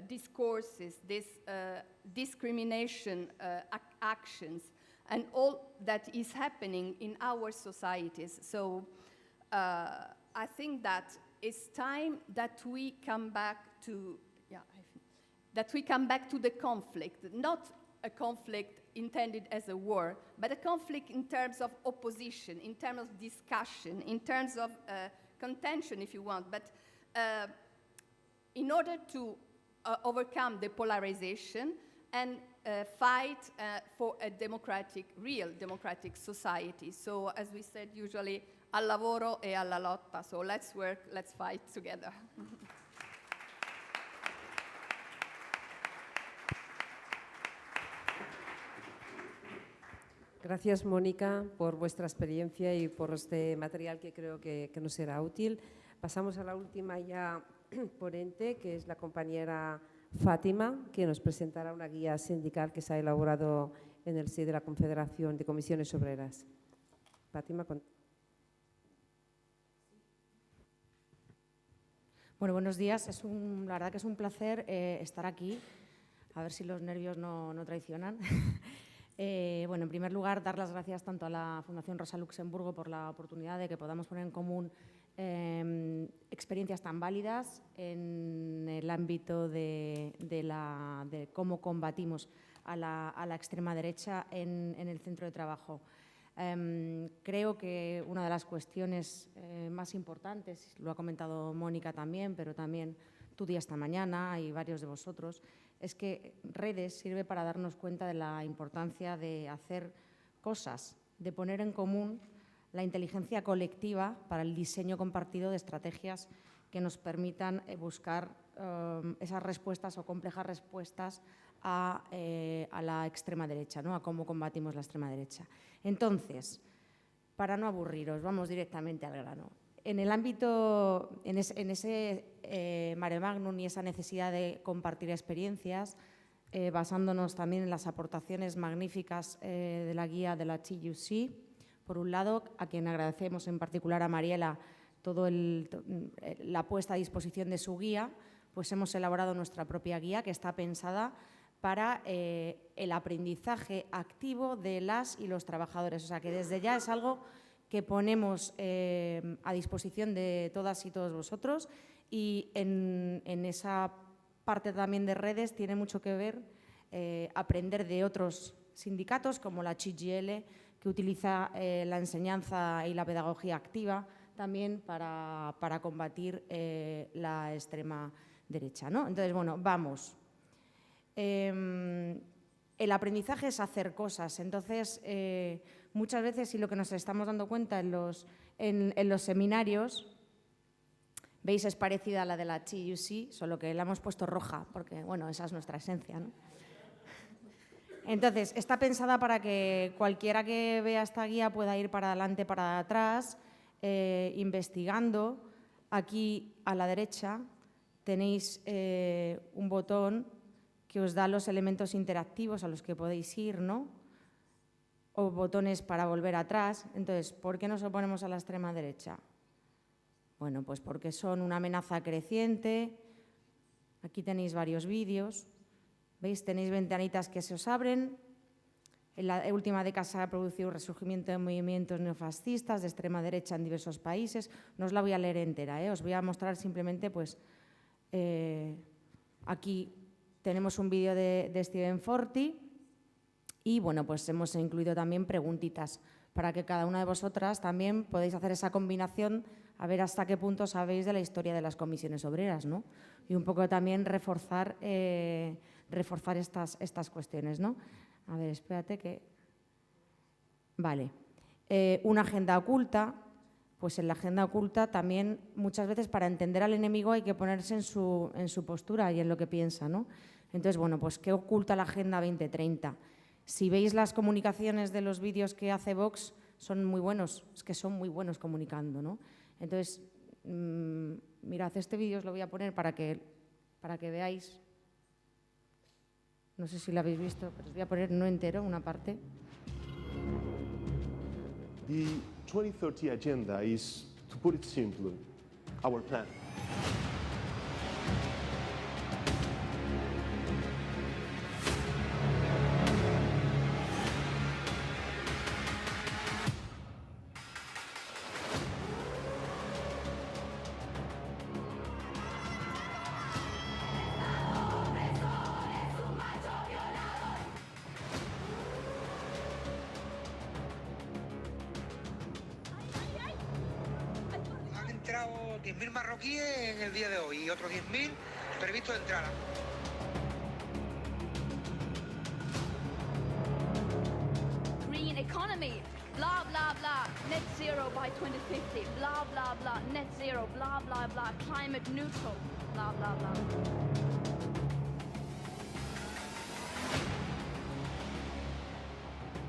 discourses, these discrimination actions, and all that is happening in our societies. So I think that it's time that we come back to, the conflict, not a conflict intended as a war, but a conflict in terms of opposition, in terms of discussion, in terms of contention, if you want. But in order to overcome the polarization and fight for a democratic, real democratic society. So as we said, usually, al lavoro e alla lotta. So let's work, let's fight together. Gracias, Mónica, por vuestra experiencia y por este material que creo que nos será útil. Pasamos a la última ya ponente, que es la compañera Fátima, que nos presentará una guía sindical que se ha elaborado en el seno de la Confederación de Comisiones Obreras. Fátima. Bueno, buenos días. La verdad que es un placer estar aquí. A ver si los nervios no traicionan. Bueno, en primer lugar, dar las gracias tanto a la Fundación Rosa Luxemburgo por la oportunidad de que podamos poner en común experiencias tan válidas en el ámbito de cómo combatimos a la extrema derecha en el centro de trabajo. Creo que una de las cuestiones más importantes, lo ha comentado Mónica también, pero también tú esta mañana y varios de vosotros, es que Redes sirve para darnos cuenta de la importancia de hacer cosas, de poner en común la inteligencia colectiva para el diseño compartido de estrategias que nos permitan buscar esas respuestas o complejas respuestas a la extrema derecha, ¿no? A cómo combatimos la extrema derecha. Entonces, para no aburriros, vamos directamente al grano. En el ámbito, en ese mare magnum y esa necesidad de compartir experiencias, basándonos también en las aportaciones magníficas de la guía de la TUC, por un lado, a quien agradecemos en particular a Mariela toda la puesta a disposición de su guía, pues hemos elaborado nuestra propia guía que está pensada para el aprendizaje activo de las y los trabajadores. O sea, que desde ya es algo que ponemos a disposición de todas y todos vosotros, y en esa parte también de Redes tiene mucho que ver aprender de otros sindicatos como la CGL, que utiliza la enseñanza y la pedagogía activa también para combatir la extrema derecha, ¿no? Entonces, bueno, vamos. El aprendizaje es hacer cosas. Entonces, muchas veces, y lo que nos estamos dando cuenta en los seminarios, veis, es parecida a la de la TUC, solo que la hemos puesto roja, porque, bueno, esa es nuestra esencia, ¿no? Entonces, está pensada para que cualquiera que vea esta guía pueda ir para adelante, para atrás, investigando. Aquí, a la derecha, tenéis un botón que os da los elementos interactivos a los que podéis ir, ¿no? O botones para volver atrás. Entonces, ¿por qué nos oponemos a la extrema derecha? Bueno, pues porque son una amenaza creciente. Aquí tenéis varios vídeos. ¿Veis? Tenéis ventanitas que se os abren. En la última década se ha producido un resurgimiento de movimientos neofascistas de extrema derecha en diversos países. No os la voy a leer entera, os voy a mostrar simplemente, pues, aquí tenemos un vídeo de Stephen Forti y, bueno, pues hemos incluido también preguntitas para que cada una de vosotras también podáis hacer esa combinación, a ver hasta qué punto sabéis de la historia de las comisiones obreras, ¿no? Y un poco también reforzar estas cuestiones, ¿no? A ver, espérate que… Vale. Una agenda oculta, pues en la agenda oculta también muchas veces para entender al enemigo hay que ponerse en su postura y en lo que piensa, ¿no? Entonces, bueno, pues ¿qué oculta la Agenda 2030? Si veis las comunicaciones de los vídeos que hace Vox, son muy buenos, es que son muy buenos comunicando, ¿no? Entonces, mirad, este vídeo os lo voy a poner para que veáis. No sé si lo habéis visto, pero os voy a poner no entero, una parte. The 2030 agenda is, to put it simply, our plan. Han entrado 10.000 marroquíes en el día de hoy y otros 10.000 previstos de entrada. Green economy, blah, blah, blah, net zero by 2050, blah, blah, blah, net zero, blah, blah, blah, climate neutral, blah, blah, blah.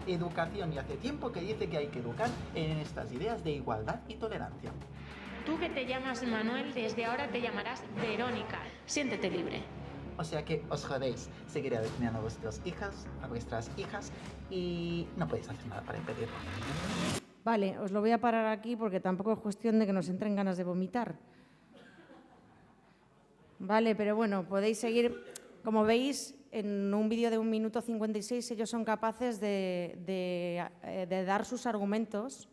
Educación, y hace tiempo que dice que hay que educar en estas ideas de igualdad y tolerancia. Tú que te llamas Manuel, desde ahora te llamarás Verónica. Siéntete libre. O sea que os jodéis seguir adoctrinando a vuestras hijas y no podéis hacer nada para impedirlo. Vale, os lo voy a parar aquí porque tampoco es cuestión de que nos entren ganas de vomitar. Vale, pero bueno, podéis seguir. Como veis, en un vídeo de 1 minuto 56 ellos son capaces de dar sus argumentos,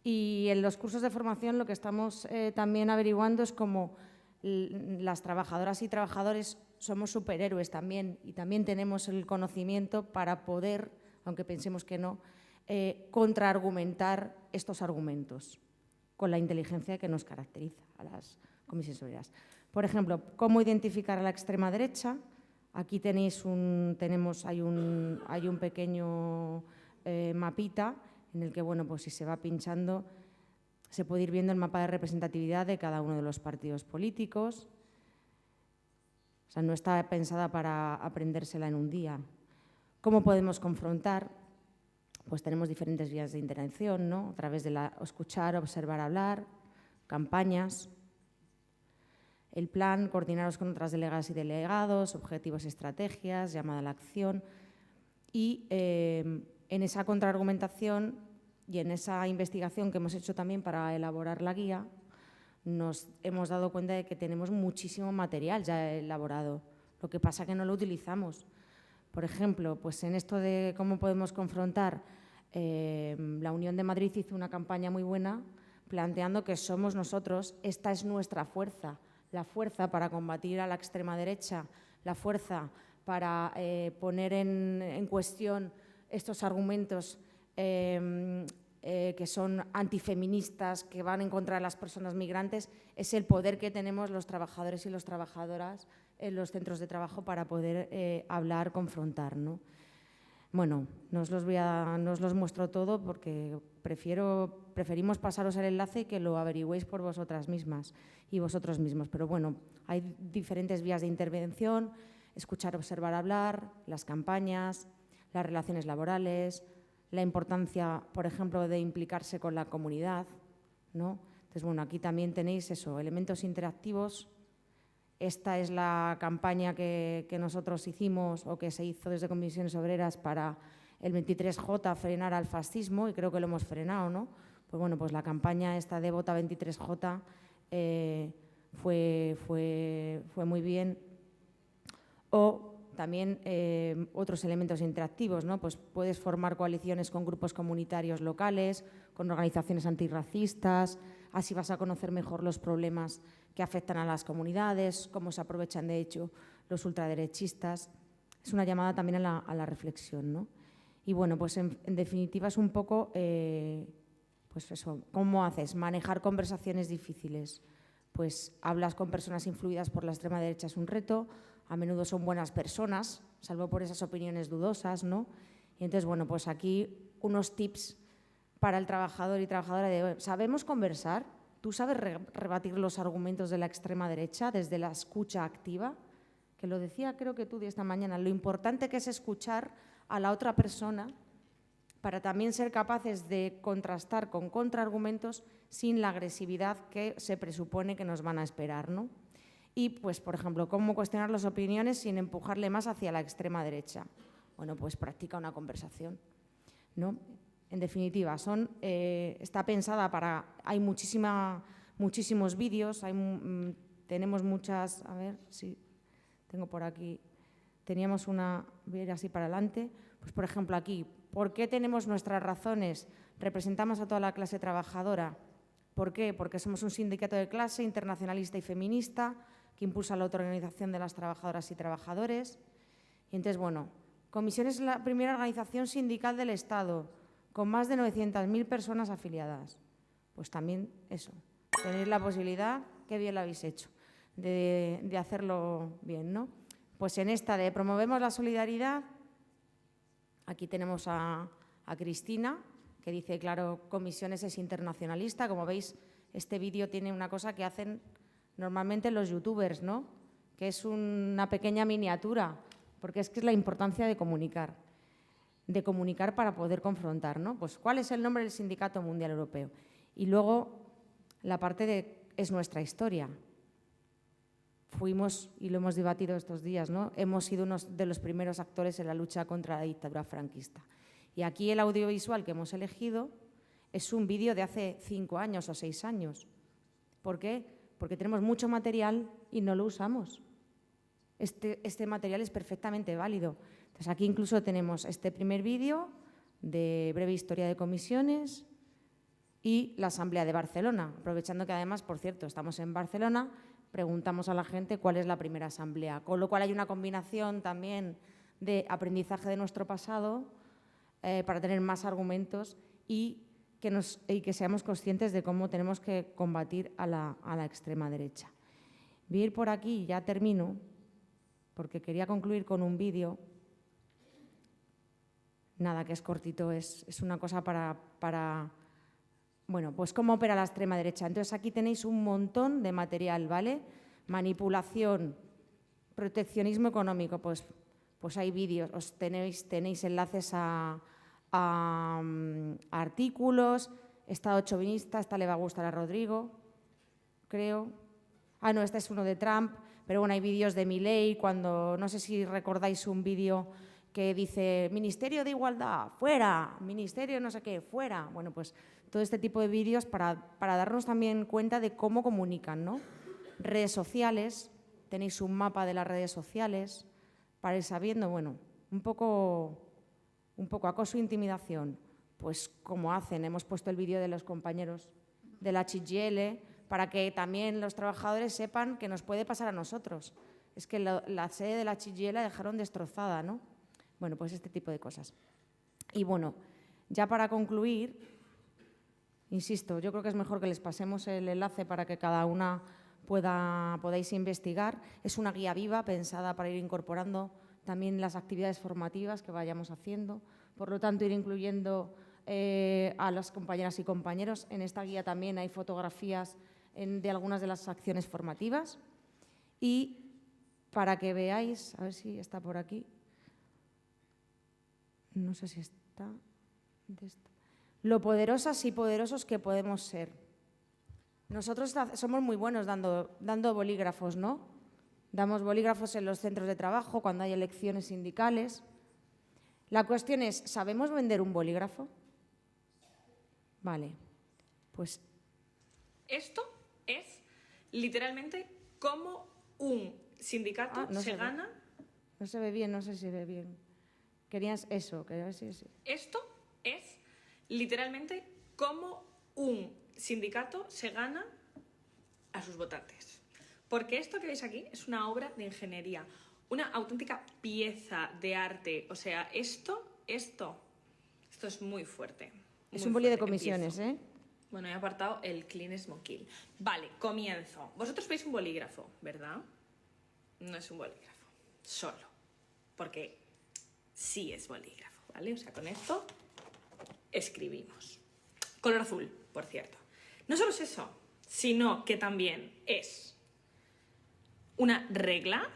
y en los cursos de formación lo que estamos también averiguando es cómo las trabajadoras y trabajadores somos superhéroes también, y también tenemos el conocimiento para poder, aunque pensemos que no, contraargumentar estos argumentos con la inteligencia que nos caracteriza a las comisiones obreras. Por ejemplo, cómo identificar a la extrema derecha. Aquí tenéis hay un pequeño mapita en el que, bueno, pues si se va pinchando se puede ir viendo el mapa de representatividad de cada uno de los partidos políticos. O sea, no está pensada para aprendérsela en un día. ¿Cómo podemos confrontar? Pues tenemos diferentes vías de intervención, ¿no? A través de escuchar, observar, hablar, campañas. El plan, coordinaros con otras delegadas y delegados, objetivos y estrategias, llamada a la acción. Y en esa contraargumentación y en esa investigación que hemos hecho también para elaborar la guía, nos hemos dado cuenta de que tenemos muchísimo material ya elaborado. Lo que pasa es que no lo utilizamos. Por ejemplo, pues en esto de cómo podemos confrontar, la Unión de Madrid hizo una campaña muy buena planteando que somos nosotros, esta es nuestra fuerza. La fuerza para combatir a la extrema derecha, la fuerza para poner en cuestión estos argumentos que son antifeministas, que van en contra de las personas migrantes, es el poder que tenemos los trabajadores y las trabajadoras en los centros de trabajo para poder hablar, confrontar, Bueno, no os los muestro todo porque preferimos pasaros el enlace y que lo averigüéis por vosotras mismas y vosotros mismos. Pero bueno, hay diferentes vías de intervención: escuchar, observar, hablar, las campañas, las relaciones laborales, la importancia, por ejemplo, de implicarse con la comunidad, Entonces, bueno, aquí también tenéis eso, elementos interactivos. Esta es la campaña que nosotros hicimos o que se hizo desde Comisiones Obreras para el 23J, frenar al fascismo, y creo que lo hemos frenado, ¿no? Pues bueno, pues la campaña esta de Vota 23J fue muy bien. O también otros elementos interactivos, ¿no? Pues puedes formar coaliciones con grupos comunitarios locales, con organizaciones antirracistas, así vas a conocer mejor los problemas que afectan a las comunidades, cómo se aprovechan de hecho los ultraderechistas. Es una llamada también a la reflexión, ¿no? Y bueno, pues en definitiva es un poco, pues eso, ¿cómo haces? Manejar conversaciones difíciles. Pues hablas con personas influidas por la extrema derecha es un reto, a menudo son buenas personas, salvo por esas opiniones dudosas, ¿no? Y entonces, bueno, pues aquí unos tips para el trabajador y trabajadora de, ¿sabemos conversar? ¿Tú sabes rebatir los argumentos de la extrema derecha desde la escucha activa? Que lo decía creo que tú de esta mañana, lo importante que es escuchar a la otra persona para también ser capaces de contrastar con contraargumentos sin la agresividad que se presupone que nos van a esperar, ¿no? Y, pues, por ejemplo, cómo cuestionar las opiniones sin empujarle más hacia la extrema derecha. Bueno, pues practica una conversación, ¿no? En definitiva, está pensada para… Hay muchísimos vídeos, tenemos muchas… A ver si tengo por aquí… Teníamos una… Voy a ir así para adelante. Pues, por ejemplo, aquí, ¿por qué tenemos nuestras razones? Representamos a toda la clase trabajadora. ¿Por qué? Porque somos un sindicato de clase internacionalista y feminista que impulsa la autoorganización de las trabajadoras y trabajadores. Y entonces, bueno, Comisión es la primera organización sindical del Estado, con más de 900.000 personas afiliadas. Pues también eso, tenéis la posibilidad, qué bien lo habéis hecho, de hacerlo bien, ¿no? Pues en esta de promovemos la solidaridad, aquí tenemos a Cristina, que dice, claro, Comisiones es internacionalista. Como veis, este vídeo tiene una cosa que hacen normalmente los youtubers, ¿no? Que es una pequeña miniatura, porque es que es la importancia de comunicar para poder confrontar, ¿no? Pues, ¿cuál es el nombre del Sindicato Mundial Europeo? Y luego, la parte de es nuestra historia. Fuimos, y lo hemos debatido estos días, ¿no? Hemos sido uno de los primeros actores en la lucha contra la dictadura franquista. Y aquí el audiovisual que hemos elegido es un vídeo de hace 5 años o 6 años. ¿Por qué? Porque tenemos mucho material y no lo usamos. Este material es perfectamente válido. Entonces, aquí incluso tenemos este primer vídeo de breve historia de comisiones y la Asamblea de Barcelona. Aprovechando que además, por cierto, estamos en Barcelona, preguntamos a la gente cuál es la primera asamblea. Con lo cual hay una combinación también de aprendizaje de nuestro pasado para tener más argumentos y que seamos conscientes de cómo tenemos que combatir a la extrema derecha. Voy a ir por aquí y ya termino, porque quería concluir con un vídeo. Nada, que es cortito, es una cosa para… Bueno, pues cómo opera la extrema derecha. Entonces, aquí tenéis un montón de material, ¿vale? Manipulación, proteccionismo económico, pues hay vídeos, tenéis enlaces a artículos, Estado chauvinista, esta le va a gustar a Rodrigo, creo. Ah, no, este es uno de Trump, pero bueno, hay vídeos de Milei, cuando, no sé si recordáis un vídeo que dice Ministerio de Igualdad, fuera, Ministerio no sé qué, fuera. Bueno, pues todo este tipo de vídeos para darnos también cuenta de cómo comunican, ¿no? Redes sociales, tenéis un mapa de las redes sociales para ir sabiendo, bueno, un poco acoso e intimidación. Pues como hacen, hemos puesto el vídeo de los compañeros de la CCOO para que también los trabajadores sepan que nos puede pasar a nosotros. Es que la sede de la CCOO la dejaron destrozada, ¿no? Bueno, pues este tipo de cosas. Y bueno, ya para concluir, insisto, yo creo que es mejor que les pasemos el enlace para que cada una podáis investigar. Es una guía viva pensada para ir incorporando también las actividades formativas que vayamos haciendo. Por lo tanto, ir incluyendo a las compañeras y compañeros. En esta guía también hay fotografías de algunas de las acciones formativas. Y para que veáis, a ver si está por aquí. No sé si está. Lo poderosas y poderosos que podemos ser. Nosotros somos muy buenos dando bolígrafos, ¿no? Damos bolígrafos en los centros de trabajo cuando hay elecciones sindicales. La cuestión es, ¿sabemos vender un bolígrafo? Vale, pues… Esto es literalmente cómo un sindicato se gana… No se ve bien, no sé si se ve bien. Querías eso, sí. Esto es literalmente cómo un sindicato se gana a sus votantes. Porque esto que veis aquí es una obra de ingeniería, una auténtica pieza de arte. O sea, esto Esto es muy fuerte. Es un boli de comisiones, Empiezo. Bueno, he apartado el clean smoking. Vale, comienzo. Vosotros veis un bolígrafo, ¿verdad? No es un bolígrafo, solo. Porque sí es bolígrafo, ¿vale? O sea, con esto escribimos. Color azul, por cierto. No solo es eso, sino que también es una regla,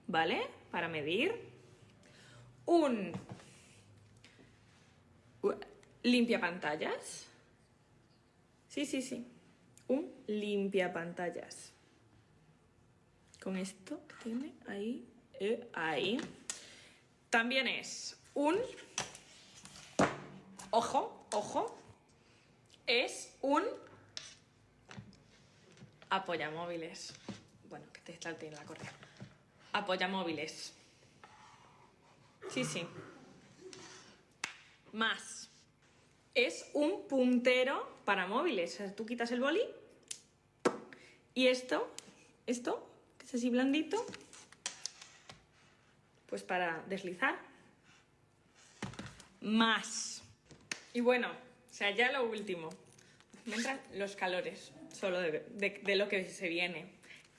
¿vale? Para medir. Un limpiapantallas. Sí. Un limpiapantallas. Con esto que tiene ahí, ahí. También es un... Ojo. Es un apoyamóviles. Bueno, que te salte en la correa. Apoyamóviles. Sí. Más. Es un puntero para móviles. O sea, tú quitas el boli y esto, que es así blandito, pues para deslizar. Más. Y bueno, o sea, ya lo último. Me entran los calores solo de lo que se viene.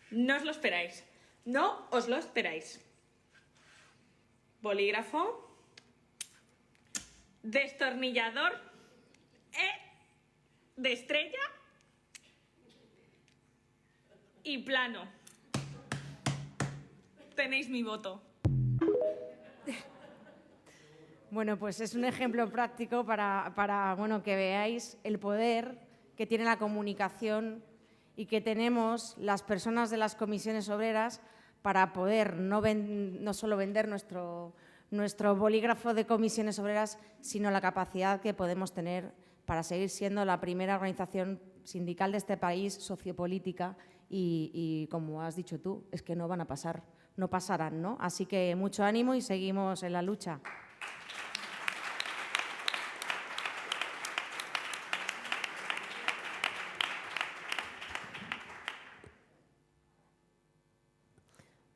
No os lo esperáis. No os lo esperáis. Bolígrafo. Destornillador de estrella y plano. Tenéis mi voto. Bueno, pues es un ejemplo práctico para bueno, que veáis el poder que tiene la comunicación y que tenemos las personas de las comisiones obreras para poder no solo vender nuestro bolígrafo de comisiones obreras, sino la capacidad que podemos tener para seguir siendo la primera organización sindical de este país, sociopolítica, y como has dicho tú, es que no van a pasar, no pasarán, ¿no? Así que mucho ánimo y seguimos en la lucha.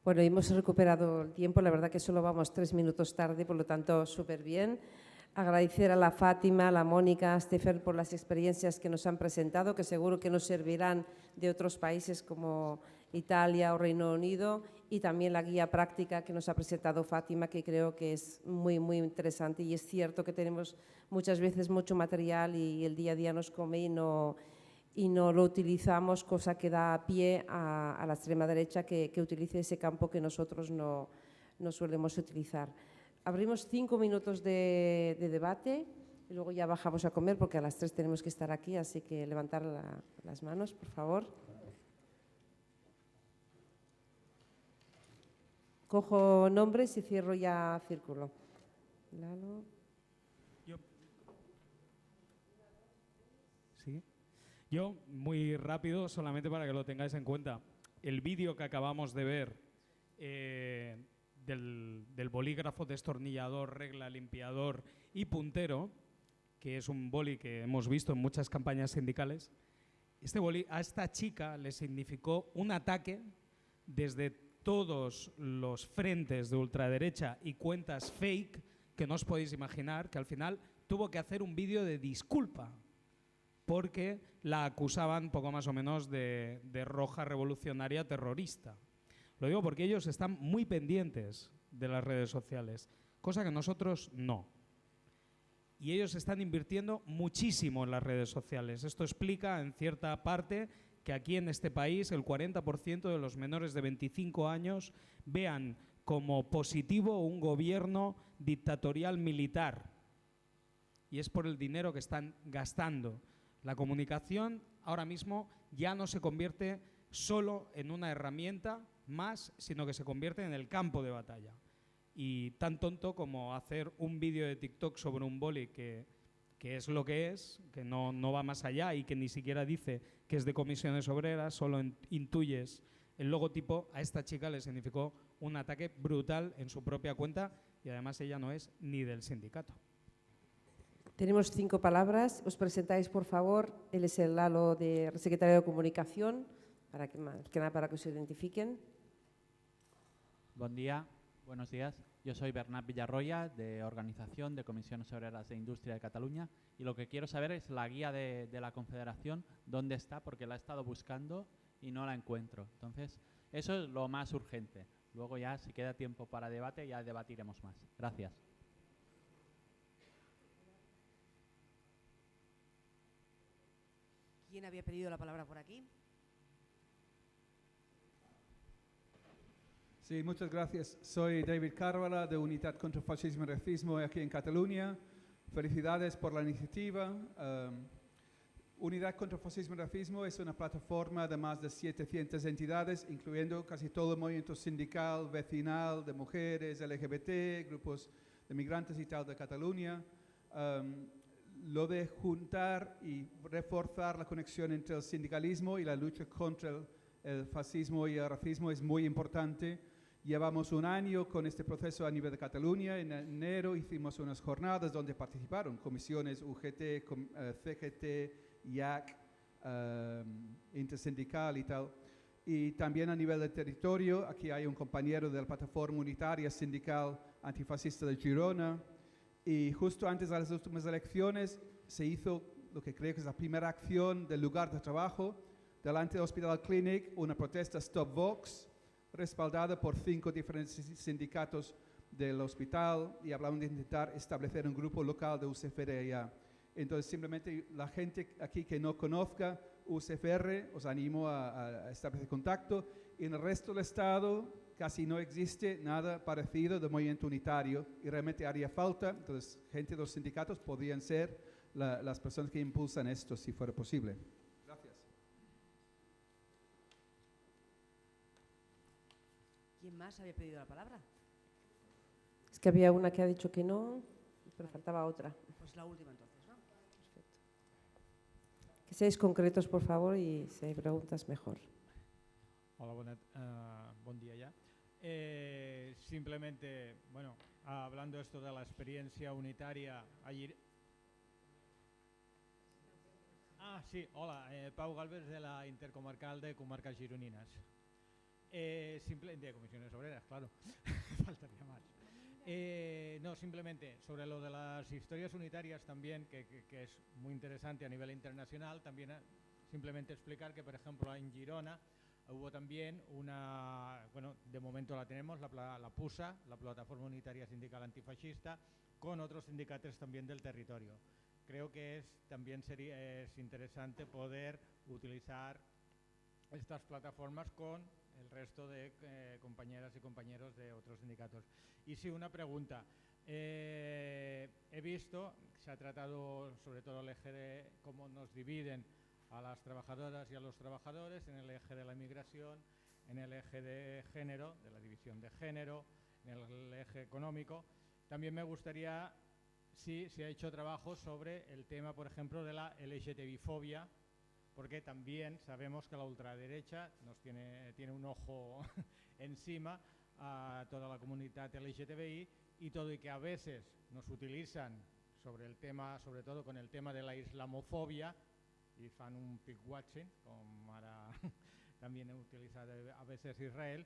Bueno, hemos recuperado el tiempo, la verdad que solo vamos 3 minutos tarde, por lo tanto, súper bien. Agradecer a la Fátima, a la Mónica, a Stefan por las experiencias que nos han presentado, que seguro que nos servirán de otros países como Italia o Reino Unido, y también la guía práctica que nos ha presentado Fátima, que creo que es muy, muy interesante. Y es cierto que tenemos muchas veces mucho material y el día a día nos come y no lo utilizamos, cosa que da pie a la extrema derecha que utilice ese campo que nosotros no solemos utilizar. Abrimos 5 minutos de debate y luego ya bajamos a comer porque a las 3 tenemos que estar aquí, así que levantar las manos, por favor. Cojo nombres y cierro ya círculo. Lalo. Yo, muy rápido, solamente para que lo tengáis en cuenta. El vídeo que acabamos de ver del bolígrafo, destornillador, regla, limpiador y puntero, que es un boli que hemos visto en muchas campañas sindicales, este boli a esta chica le significó un ataque desde todos los frentes de ultraderecha y cuentas fake que no os podéis imaginar, que al final tuvo que hacer un vídeo de disculpa porque la acusaban poco más o menos de roja revolucionaria terrorista. Lo digo porque ellos están muy pendientes de las redes sociales, cosa que nosotros no. Y ellos están invirtiendo muchísimo en las redes sociales. Esto explica en cierta parte que aquí en este país el 40% de los menores de 25 años vean como positivo un gobierno dictatorial militar. Y es por el dinero que están gastando. La comunicación ahora mismo ya no se convierte solo en una herramienta más, sino que se convierte en el campo de batalla. Y tan tonto como hacer un vídeo de TikTok sobre un boli que es lo que es, que no va más allá y que ni siquiera dice que es de comisiones obreras, solo intuyes el logotipo, a esta chica le significó un ataque brutal en su propia cuenta y además ella no es ni del sindicato. Tenemos 5 palabras. Os presentáis, por favor. Él es el Lalo de secretario de Comunicación, para que os identifiquen. Buen día, buenos días. Yo soy Bernat Villarroya, de Organización de Comisiones Obreras de Industria de Cataluña, y lo que quiero saber es la guía de la Confederación, dónde está, porque la he estado buscando y no la encuentro. Entonces, eso es lo más urgente. Luego ya, si queda tiempo para debate, ya debatiremos más. Gracias. ¿Quién había pedido la palabra por aquí? Sí, muchas gracias. Soy David Carvala, de Unidad contra Fascismo y Racismo aquí en Cataluña. Felicidades por la iniciativa. Unidad contra Fascismo y Racismo es una plataforma de más de 700 entidades, incluyendo casi todo el movimiento sindical, vecinal, de mujeres, LGBT, grupos de migrantes y tal de Cataluña. Lo de juntar y reforzar la conexión entre el sindicalismo y la lucha contra el fascismo y el racismo es muy importante. Llevamos un año con este proceso a nivel de Cataluña. En enero hicimos unas jornadas donde participaron comisiones UGT, CGT, IAC, intersindical y tal. Y también a nivel de territorio, aquí hay un compañero de la plataforma unitaria sindical antifascista de Girona. Y justo antes de las últimas elecciones se hizo lo que creo que es la primera acción del lugar de trabajo, delante del Hospital Clinic, una protesta Stop Vox, respaldada por 5 diferentes sindicatos del hospital, y hablaban de intentar establecer un grupo local de UCFR allá. Entonces, simplemente la gente aquí que no conozca UCFR, os animo a establecer contacto. En el resto del Estado casi no existe nada parecido de movimiento unitario y realmente haría falta. Entonces, gente de los sindicatos podrían ser las personas que impulsan esto, si fuera posible. Gracias. ¿Quién más había pedido la palabra? Es que había una que ha dicho que no, pero faltaba otra. Pues la última entonces, ¿no? Perfecto. Que seáis concretos, por favor, y si hay preguntas, mejor. Hola, buen día ya. Simplemente, bueno, hablando esto de la experiencia unitaria, ayer... sí, hola, Pau Galvez de la Intercomarcal de Comarcas Gironines. De Comisiones Obreras, claro, faltaría más. No, simplemente sobre lo de las historias unitarias también, que es muy interesante a nivel internacional, también simplemente explicar que, por ejemplo, en Girona hubo también una, bueno, de momento la tenemos, la PUSA, la Plataforma Unitaria Sindical Antifascista, con otros sindicatos también del territorio. Creo que también es interesante poder utilizar estas plataformas con el resto de compañeras y compañeros de otros sindicatos. Y sí, una pregunta. He visto, se ha tratado sobre todo el eje de cómo nos dividen a las trabajadoras y a los trabajadores en el eje de la migración, en el eje de género, de la división de género, en el eje económico. También me gustaría si se ha hecho trabajo sobre el tema, por ejemplo, de la LGTBI-fobia, porque también sabemos que la ultraderecha nos tiene un ojo encima a toda la comunidad LGTBI y todo, y que a veces nos utilizan sobre el tema, sobre todo con el tema de la islamofobia, y fan un pig-watching, como ahora también he utilizado a veces Israel.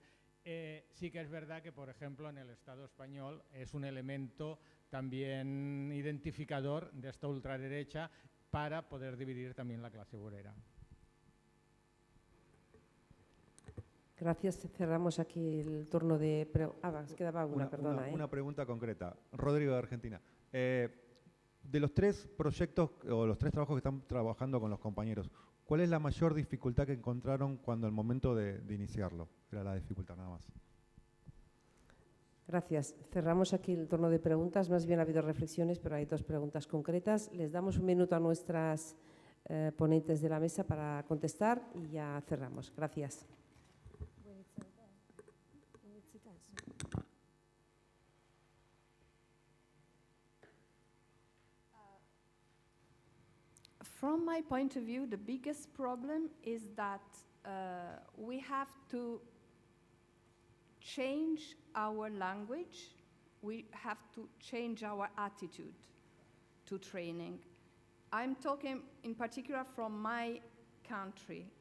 Sí que es verdad que, por ejemplo, en el Estado español es un elemento también identificador de esta ultraderecha para poder dividir también la clase obrera. Gracias. Cerramos aquí el turno de... quedaba una, perdona. Una pregunta concreta. Rodrigo, de Argentina. De los 3 proyectos o los 3 trabajos que están trabajando con los compañeros, ¿cuál es la mayor dificultad que encontraron cuando el momento de iniciarlo? Era la dificultad nada más. Gracias. Cerramos aquí el turno de preguntas. Más bien ha habido reflexiones, pero hay 2 preguntas concretas. Les damos un minuto a nuestras ponentes de la mesa para contestar y ya cerramos. Gracias. From my point of view, the biggest problem is that we have to change our language, we have to change our attitude to training. I'm talking in particular from my country.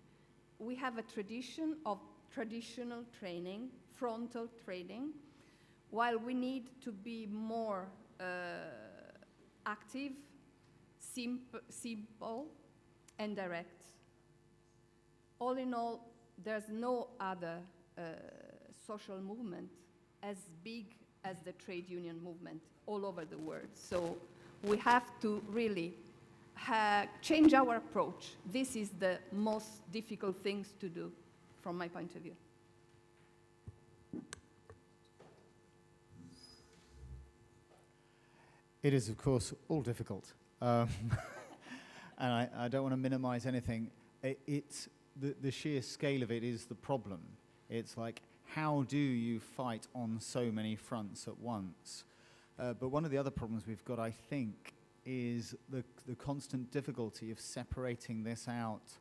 We have a tradition of traditional training, frontal training, while we need to be more active, simple, and direct. All in all, there's no other social movement as big as the trade union movement all over the world. So we have to really change our approach. This is the most difficult things to do from my point of view. It is, of course, all difficult. And I don't want to minimize anything. It's the sheer scale of it is the problem. It's like, how do you fight on so many fronts at once? But one of the other problems we've got, I think, is the constant difficulty of separating this out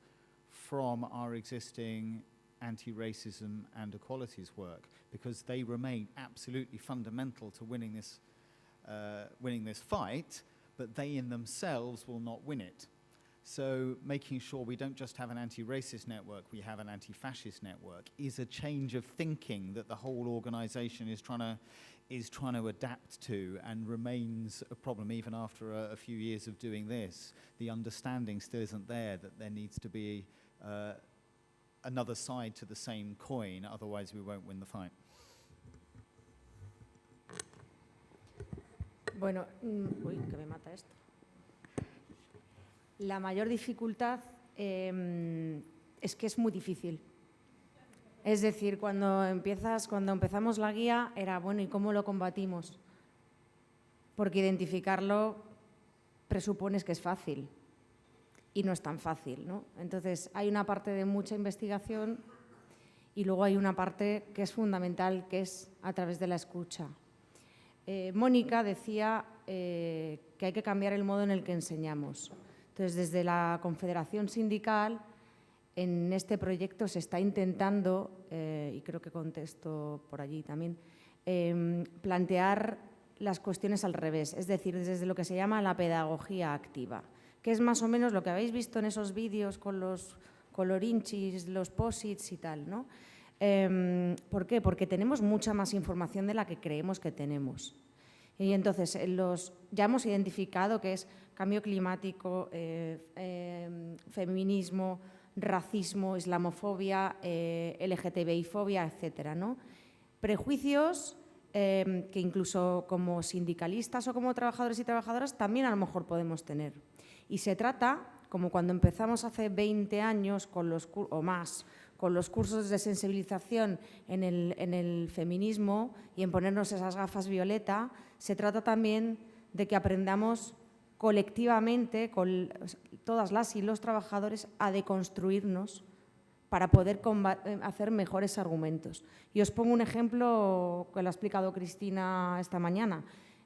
from our existing anti-racism and equalities work, because they remain absolutely fundamental to winning this fight, but they in themselves will not win it. So making sure we don't just have an anti-racist network, we have an anti-fascist network, is a change of thinking that the whole organization is trying to adapt to, and remains a problem even after a few years of doing this. The understanding still isn't there that there needs to be another side to the same coin, otherwise we won't win the fight. Bueno, uy, que me mata esto. La mayor dificultad es que es muy difícil. Es decir, cuando empezamos la guía era, bueno, ¿y cómo lo combatimos? Porque identificarlo presupones que es fácil y no es tan fácil, ¿no? Entonces, hay una parte de mucha investigación y luego hay una parte que es fundamental, que es a través de la escucha. Mónica decía que hay que cambiar el modo en el que enseñamos. Entonces, desde la Confederación Sindical, en este proyecto se está intentando, y creo que contesto por allí también, plantear las cuestiones al revés, es decir, desde lo que se llama la pedagogía activa, que es más o menos lo que habéis visto en esos vídeos con los colorinchis, los posits y tal, ¿no? ¿Por qué? Porque tenemos mucha más información de la que creemos que tenemos. Y entonces ya hemos identificado que es cambio climático, feminismo, racismo, islamofobia, LGTBI-fobia, etcétera, ¿no? Prejuicios que incluso como sindicalistas o como trabajadores y trabajadoras también a lo mejor podemos tener. Y se trata, como cuando empezamos hace 20 años o más, con los cursos de sensibilización en el feminismo y en ponernos esas gafas violeta, se trata también de que aprendamos colectivamente, con todas las y los trabajadores, a deconstruirnos para poder hacer mejores argumentos. Y os pongo un ejemplo que lo ha explicado Cristina esta mañana.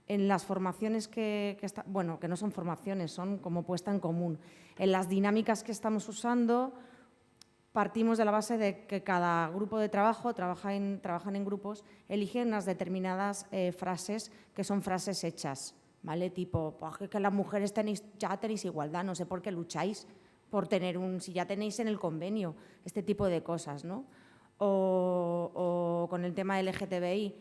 En las formaciones que no son formaciones, son como puesta en común. En las dinámicas que estamos usando, partimos de la base de que cada grupo de trabajo trabajan en grupos, eligen unas determinadas frases que son frases hechas, ¿vale? Tipo, pues, que las mujeres ya tenéis igualdad, no sé por qué lucháis por tener si ya tenéis en el convenio, este tipo de cosas, ¿no? O con el tema del LGTBI,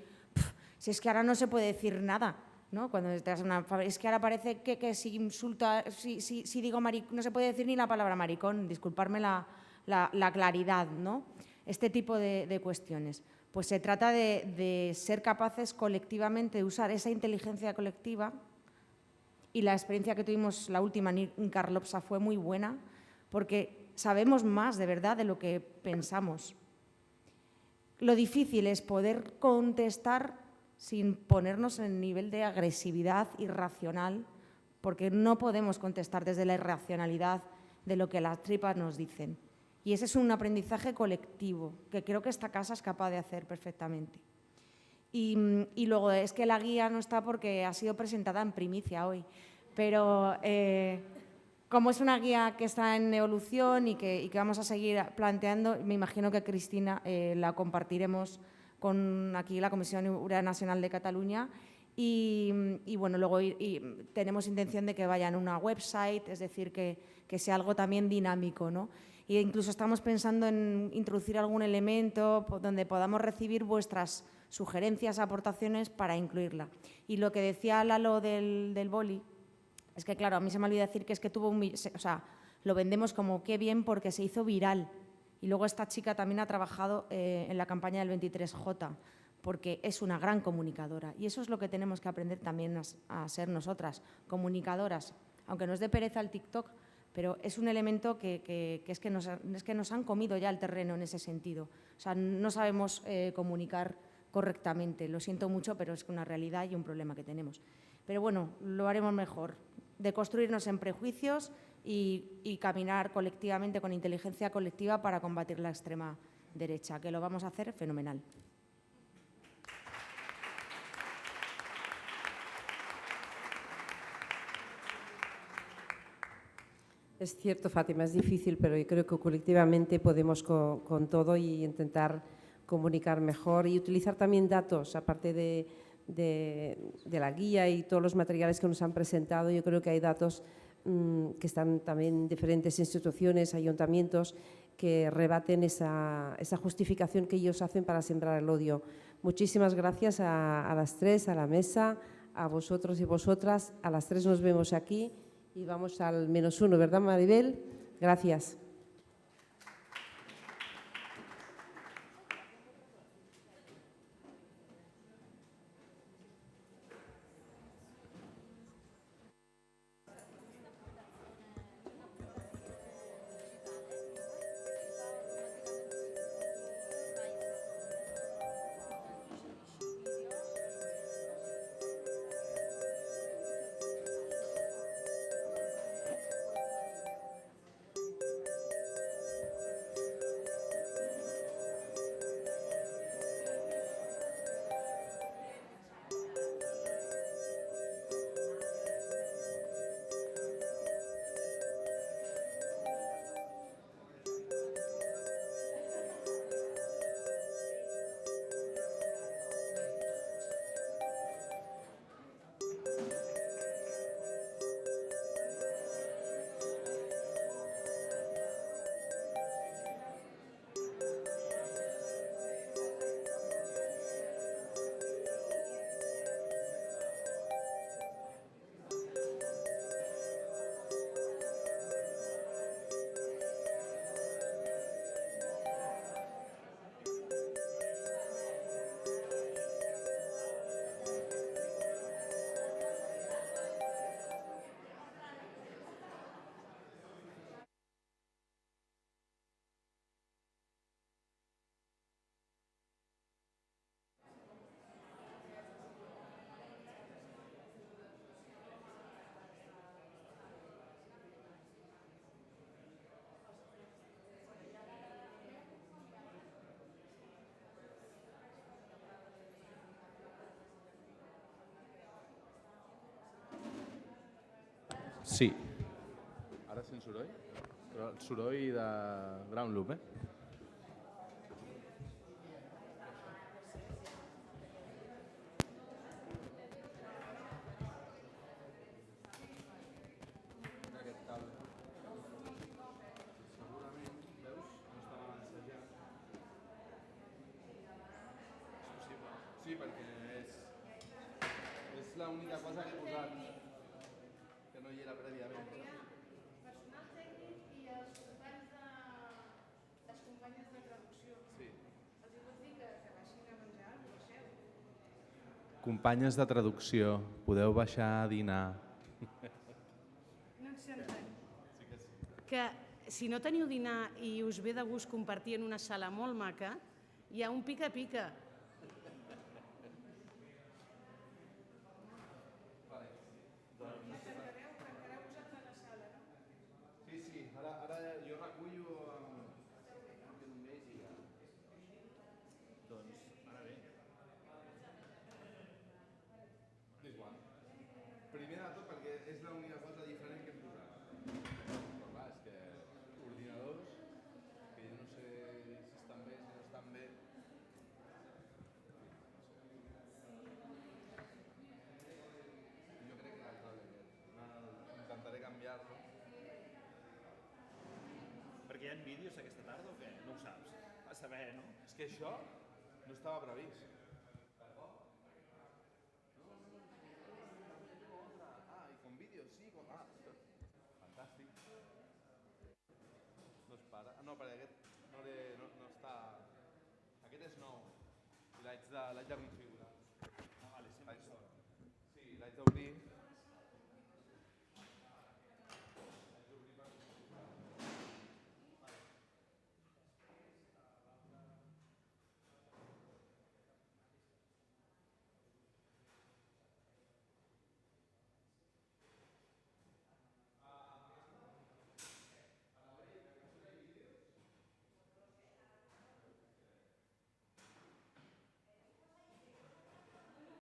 si es que ahora no se puede decir nada, ¿no? Cuando estás es que ahora parece que si insulta, si digo maricón, no se puede decir ni la palabra maricón, disculparme la claridad, ¿no? Este tipo de cuestiones. Pues se trata de ser capaces colectivamente de usar esa inteligencia colectiva, y la experiencia que tuvimos, la última en Carlopsa, fue muy buena, porque sabemos más de verdad de lo que pensamos. Lo difícil es poder contestar sin ponernos en el nivel de agresividad irracional, porque no podemos contestar desde la irracionalidad de lo que las tripas nos dicen. Y ese es un aprendizaje colectivo que creo que esta casa es capaz de hacer perfectamente. Y luego es que la guía no está porque ha sido presentada en primicia hoy, pero como es una guía que está en evolución y que vamos a seguir planteando, me imagino que Cristina la compartiremos con aquí la Comisión Europea Nacional de Catalunya. Y bueno, luego tenemos intención de que vayan a una website, es decir, que sea algo también dinámico, ¿no? E incluso estamos pensando en introducir algún elemento donde podamos recibir vuestras sugerencias, aportaciones para incluirla. Y lo que decía Lalo del boli, es que claro, a mí se me olvidó decir que es que lo vendemos como qué bien porque se hizo viral. Y luego esta chica también ha trabajado en la campaña del 23J, porque es una gran comunicadora. Y eso es lo que tenemos que aprender también a ser nosotras, comunicadoras. Aunque nos dé pereza el TikTok, pero es un elemento que es que nos han comido ya el terreno en ese sentido. O sea, no sabemos comunicar correctamente. Lo siento mucho, pero es una realidad y un problema que tenemos. Pero bueno, lo haremos mejor. De construirnos en prejuicios y caminar colectivamente con inteligencia colectiva para combatir la extrema derecha, que lo vamos a hacer fenomenal. Es cierto, Fátima, es difícil, pero yo creo que colectivamente podemos con todo y intentar comunicar mejor y utilizar también datos, aparte de la guía y todos los materiales que nos han presentado. Yo creo que hay datos que están también en diferentes instituciones, ayuntamientos, que rebaten esa justificación que ellos hacen para sembrar el odio. Muchísimas gracias a las tres, a la mesa, a vosotros y vosotras. A las tres nos vemos aquí. Y vamos al -1, ¿verdad, Maribel? Gracias. Sí. Ara sent soroll? Però el soroll de ground loop, Sí, perquè és l'única cosa que he posat que no hi era prèviament. Personal tècnic i els companys les companyes de traducció. Sí. Els hi pots dir que baixin a menjar o seu. Companyes de traducció, podeu baixar a dinar. No ens senten. Sí que sí. Que si no teniu dinar i us ve de gust compartir en una sala molt maca, hi ha un pica-pica. Perquè hi ha vídeos que això no estava previst. Ah, i con vídeo, sí. Fantàstic. No es para. No, perquè aquest no està... Aquest és nou. I l'haig de configurar. Ah, vale, sempre. Sí, l'haig d'obrir.